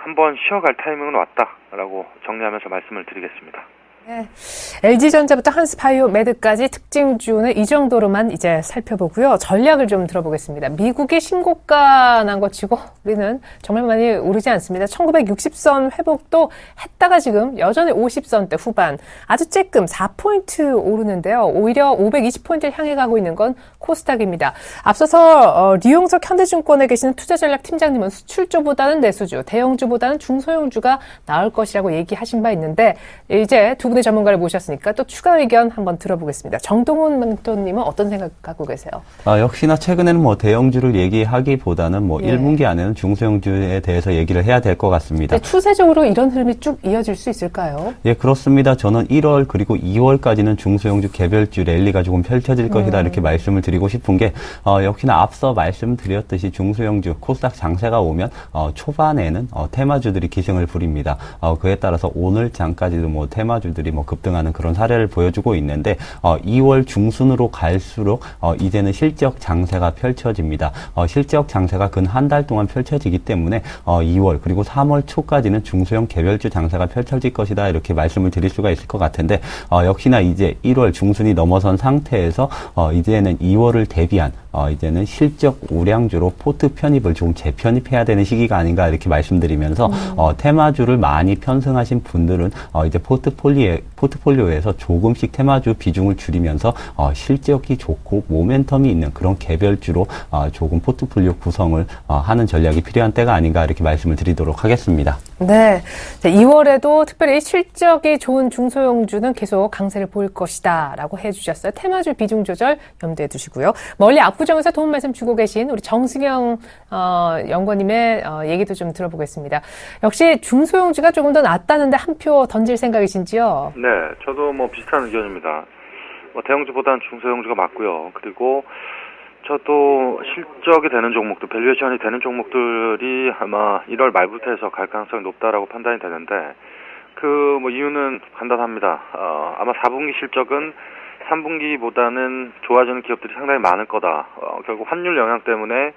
한번 쉬어갈 타이밍은 왔다라고 정리하면서 말씀을 드리겠습니다. 네. LG전자부터 한스바이오메드까지 특징주는 이 정도로만 이제 살펴보고요. 전략을 좀 들어보겠습니다. 미국의 신고가 난 것 치고 우리는 정말 많이 오르지 않습니다. 1960선 회복도 했다가 지금 여전히 50선대 후반 아주 쬐끔 4포인트 오르는데요. 오히려 520포인트를 향해 가고 있는 건 코스닥입니다. 앞서서 류용석 현대증권에 계시는 투자전략 팀장님은 수출주보다는 내수주, 대형주보다는 중소형주가 나을 것이라고 얘기하신 바 있는데 이제 두 분의 전문가를 모셨으니까 또 추가 의견 한번 들어보겠습니다. 정동훈 멘토님은 어떤 생각 갖고 계세요? 역시나 최근에는 뭐 대형주를 얘기하기보다는 뭐 1분기 안에는 중소형주에 대해서 얘기를 해야 될 것 같습니다. 추세적으로 이런 흐름이 쭉 이어질 수 있을까요? 예, 그렇습니다. 저는 1월 그리고 2월까지는 중소형주 개별주 랠리가 조금 펼쳐질 것이다 이렇게 말씀을 드리고 싶은 게 역시나 앞서 말씀드렸듯이 중소형주 코스닥 장세가 오면 초반에는 테마주들이 기승을 부립니다. 그에 따라서 오늘 장까지도 뭐 테마주들이 뭐 급등하는 그런 사례를 보여주고 있는데 2월 중순으로 갈수록 이제는 실적 장세가 펼쳐집니다. 실적 장세가 근 한 달 동안 펼쳐지기 때문에 2월 그리고 3월 초까지는 중소형 개별주 장세가 펼쳐질 것이다 이렇게 말씀을 드릴 수가 있을 것 같은데 역시나 이제 1월 중순이 넘어선 상태에서 이제는 2월을 대비한 이제는 실적 우량주로 포트 편입을 조금 재편입해야 되는 시기가 아닌가 이렇게 말씀드리면서 테마주를 많이 편승하신 분들은 이제 포트폴리오에서 조금씩 테마주 비중을 줄이면서 실적이 좋고 모멘텀이 있는 그런 개별주로 조금 포트폴리오 구성을 하는 전략이 필요한 때가 아닌가 이렇게 말씀을 드리도록 하겠습니다. 네. 2월에도 특별히 실적이 좋은 중소형주는 계속 강세를 보일 것이다 라고 해주셨어요. 테마주 비중 조절 염두에 두시고요. 멀리 압구정에서 도움 말씀 주고 계신 우리 정승영 연구원님의 얘기도 좀 들어보겠습니다. 역시 중소형주가 조금 더 낫다는데 한 표 던질 생각이신지요? 네, 저도 뭐 비슷한 의견입니다. 뭐 대형주보다는 중소형주가 맞고요. 그리고 저도 실적이 되는 종목들, 밸류에이션이 되는 종목들이 아마 1월 말부터 해서 갈 가능성이 높다라고 판단이 되는데, 뭐 이유는 간단합니다. 아마 4분기 실적은 3분기보다는 좋아지는 기업들이 상당히 많을 거다. 결국 환율 영향 때문에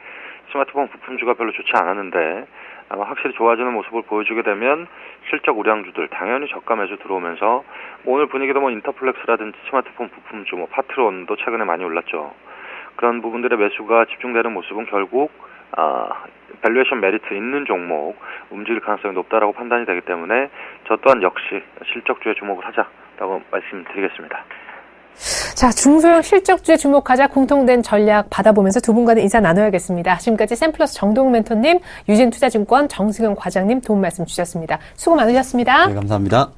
스마트폰 부품주가 별로 좋지 않았는데, 아마 확실히 좋아지는 모습을 보여주게 되면 실적 우량주들 당연히 저가 매수 들어오면서 뭐 오늘 분위기도 뭐 인터플렉스라든지 스마트폰 부품주, 뭐 파트론도 최근에 많이 올랐죠. 그런 부분들의 매수가 집중되는 모습은 결국 밸류에이션 메리트 있는 종목 움직일 가능성이 높다라고 판단이 되기 때문에 저 또한 역시 실적주에 주목을 하자라고 말씀드리겠습니다. 자, 중소형 실적주에 주목하자 공통된 전략 받아보면서 두 분과는 인사 나눠야겠습니다. 지금까지 샘플러스 정동훈 멘토님, 유진투자증권 정승영 과장님 도움 말씀 주셨습니다. 수고 많으셨습니다. 네, 감사합니다.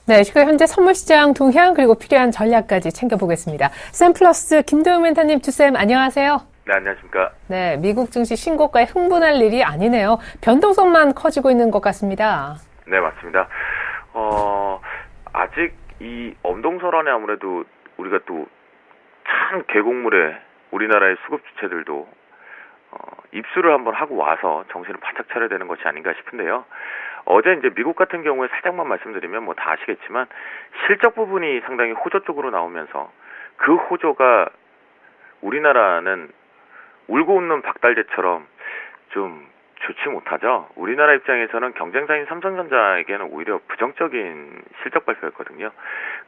네, 지금 현재 선물시장 동향 그리고 필요한 전략까지 챙겨보겠습니다. 샘플러스 김도영 멘토님, 주쌤 안녕하세요. 네, 안녕하십니까. 네, 미국 증시 신고가에 흥분할 일이 아니네요. 변동성만 커지고 있는 것 같습니다. 네, 맞습니다. 아직 이 엄동설안에 아무래도 우리가 또 참 계곡물에 우리나라의 수급 주체들도 입수를 한번 하고 와서 정신을 바짝 차려야 되는 것이 아닌가 싶은데요. 어제 이제 미국 같은 경우에 살짝만 말씀드리면 뭐 다 아시겠지만 실적 부분이 상당히 호조 쪽으로 나오면서 그 호조가 우리나라는 울고 웃는 박달재처럼 좀 좋지 못하죠. 우리나라 입장에서는 경쟁사인 삼성전자에게는 오히려 부정적인 실적 발표였거든요.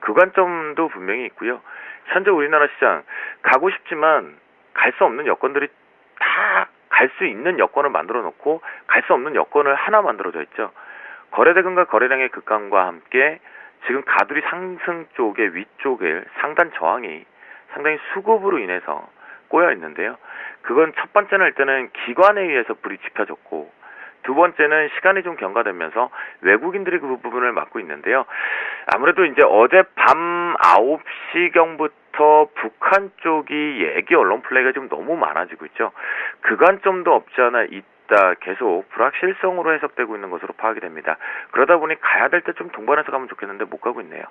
그 관점도 분명히 있고요. 현재 우리나라 시장 가고 싶지만 갈 수 없는 여건들이 다 갈 수 있는 여건을 만들어 놓고 갈 수 없는 여건을 하나 만들어져 있죠. 거래대금과 거래량의 급감과 함께 지금 가두리 상승 쪽의 위쪽에 상단 저항이 상당히 수급으로 인해서 꼬여 있는데요. 그건 첫 번째는 일단은 기관에 의해서 불이 지펴졌고, 두 번째는 시간이 좀 경과되면서 외국인들이 그 부분을 맡고 있는데요. 아무래도 이제 어젯밤 9시경부터 북한 쪽이 얘기 언론 플레이가 좀 너무 많아지고 있죠. 그 관점도 없지 않아 있다 계속 불확실성으로 해석되고 있는 것으로 파악이 됩니다. 그러다 보니 가야 될 때 좀 동반해서 가면 좋겠는데 못 가고 있네요.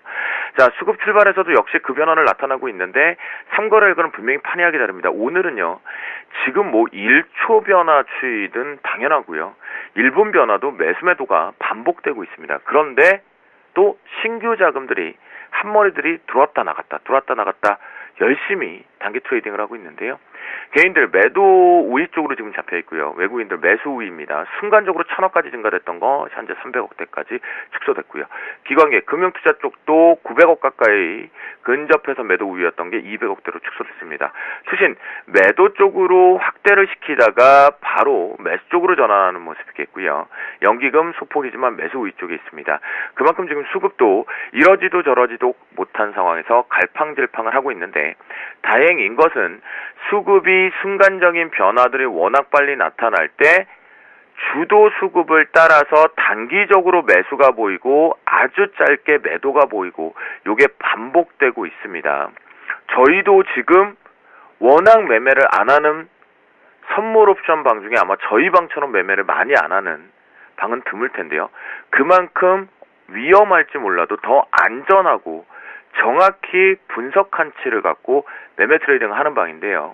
자, 수급 출발에서도 역시 그 변화를 나타나고 있는데 3거래일과는 분명히 판이하기 다릅니다. 오늘은요. 지금 뭐 1초 변화 추이든 당연하고요. 1분 변화도 매수매도가 반복되고 있습니다. 그런데 또 신규 자금들이 한머리들이 들어왔다 나갔다 열심히 단기 트레이딩을 하고 있는데요. 개인들 매도 우위 쪽으로 지금 잡혀 있고요. 외국인들 매수 우위입니다. 순간적으로 1,000억까지 증가됐던 거 현재 300억대까지 축소됐고요. 기관계 금융투자 쪽도 900억 가까이 근접해서 매도 우위였던 게 200억대로 축소됐습니다. 수신 매도 쪽으로 확대를 시키다가 바로 매수 쪽으로 전환하는 모습이겠고요. 연기금 소폭이지만 매수 우위 쪽에 있습니다. 그만큼 지금 수급도 이러지도 저러지도 못한 상황에서 갈팡질팡을 하고 있는데, 다행인 것은 수급이 순간적인 변화들이 워낙 빨리 나타날 때 주도 수급을 따라서 단기적으로 매수가 보이고 아주 짧게 매도가 보이고 요게 반복되고 있습니다. 저희도 지금 워낙 매매를 안 하는 선물 옵션 방 중에 아마 저희 방처럼 매매를 많이 안 하는 방은 드물 텐데요. 그만큼 위험할지 몰라도 더 안전하고 정확히 분석 한치를 갖고 매매 트레이딩을 하는 방인데요.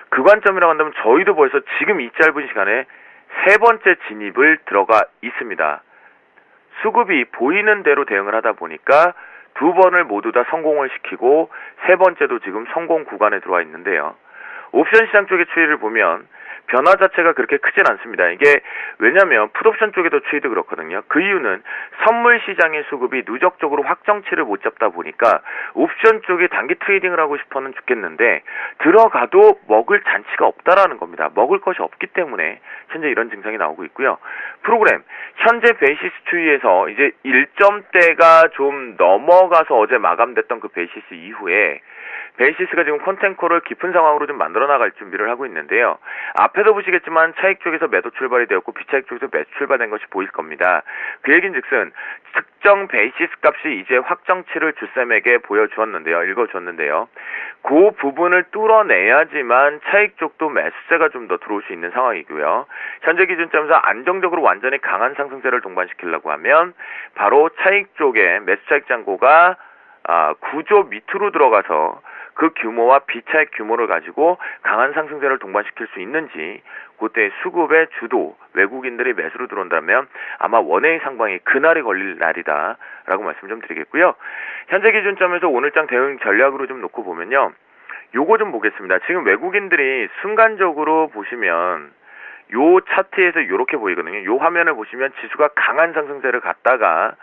그 관점이라고 한다면 저희도 벌써 지금 이 짧은 시간에 세 번째 진입을 들어가 있습니다. 수급이 보이는 대로 대응을 하다 보니까 두 번을 모두 다 성공을 시키고 세 번째도 지금 성공 구간에 들어와 있는데요. 옵션 시장 쪽의 추이를 보면 변화 자체가 그렇게 크진 않습니다. 이게 왜냐하면 풋옵션 쪽에도 추이도 그렇거든요. 그 이유는 선물 시장의 수급이 누적적으로 확정치를 못 잡다 보니까 옵션 쪽에 단기 트레이딩을 하고 싶어는 좋겠는데 들어가도 먹을 잔치가 없다라는 겁니다. 먹을 것이 없기 때문에 현재 이런 증상이 나오고 있고요. 프로그램 현재 베이시스 추이에서 이제 1점대가 좀 넘어가서 어제 마감됐던 그 베이시스 이후에 베이시스가 지금 컨텐코를 깊은 상황으로 좀 만들어 나갈 준비를 하고 있는데요. 앞에도 보시겠지만 차익 쪽에서 매도 출발이 되었고 비차익 쪽에서 매수 출발된 것이 보일 겁니다. 그 얘긴즉슨 특정 베이시스 값이 이제 확정치를 주쌤에게 보여주었는데요. 읽어주었는데요. 그 부분을 뚫어내야지만 차익 쪽도 매수세가 좀 더 들어올 수 있는 상황이고요. 현재 기준점에서 안정적으로 완전히 강한 상승세를 동반시키려고 하면 바로 차익 쪽에 매수 차익 잔고가 구조 밑으로 들어가서 그 규모와 비차익 규모를 가지고 강한 상승세를 동반시킬 수 있는지, 그때 수급의 주도 외국인들이 매수로 들어온다면 아마 원웨이 상방이 그날이 걸릴 날이다라고 말씀 좀 드리겠고요. 현재 기준점에서 오늘장 대응 전략으로 좀 놓고 보면요, 요거 좀 보겠습니다. 지금 외국인들이 순간적으로 보시면 요 차트에서 이렇게 보이거든요. 요 화면을 보시면 지수가 강한 상승세를 갔다가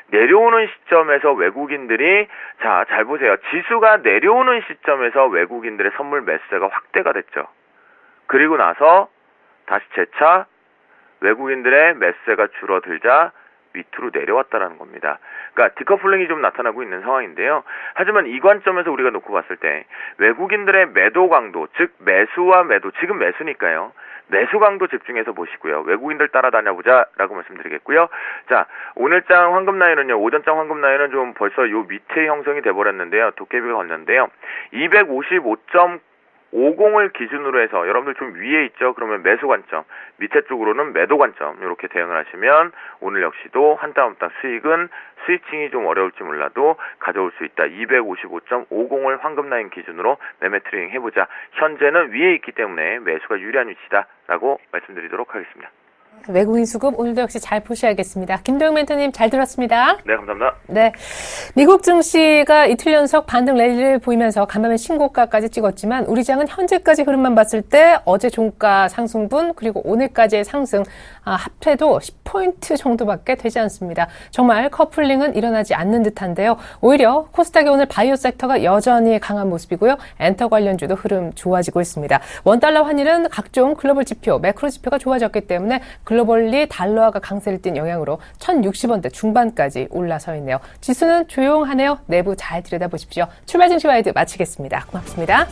내려오는 시점에서 외국인들이, 자, 잘 보세요. 지수가 내려오는 시점에서 외국인들의 선물 매수세가 확대가 됐죠. 그리고 나서 다시 재차 외국인들의 매수세가 줄어들자 밑으로 내려왔다라는 겁니다. 그러니까 디커플링이 좀 나타나고 있는 상황인데요. 하지만 이 관점에서 우리가 놓고 봤을 때 외국인들의 매도 강도, 즉 매수와 매도, 지금 매수니까요. 매수 강도 집중해서 보시고요. 외국인들 따라다녀보자라고 말씀드리겠고요. 자, 오늘장 황금 라인은요. 오전장 황금 라인은 좀 벌써 요 밑에 형성이 돼버렸는데요. 도깨비가 걷는데요. 255.50을 기준으로 해서 여러분들 좀 위에 있죠. 그러면 매수 관점, 밑에 쪽으로는 매도 관점 이렇게 대응을 하시면 오늘 역시도 한 땀 한 땀 수익은 스위칭이 좀 어려울지 몰라도 가져올 수 있다. 255.50을 황금 라인 기준으로 매매 트레이딩 해보자. 현재는 위에 있기 때문에 매수가 유리한 위치다라고 말씀드리도록 하겠습니다. 외국인 수급 오늘도 역시 잘 보셔야겠습니다. 김도영 멘토님 잘 들었습니다. 네, 감사합니다. 네, 미국 증시가 이틀 연속 반등 랠리를 보이면서 간밤에 신고가까지 찍었지만 우리 장은 현재까지 흐름만 봤을 때 어제 종가 상승분 그리고 오늘까지의 상승 합해도 10포인트 정도밖에 되지 않습니다. 정말 커플링은 일어나지 않는 듯한데요. 오히려 코스닥의 오늘 바이오 섹터가 여전히 강한 모습이고요. 엔터 관련주도 흐름 좋아지고 있습니다. 원달러 환율은 각종 글로벌 지표, 매크로 지표가 좋아졌기 때문에 글로벌리 달러화가 강세를 띈 영향으로 1060원대 중반까지 올라서 있네요. 지수는 조용하네요. 내부 잘 들여다보십시오. 출발 증시 와이드 마치겠습니다. 고맙습니다.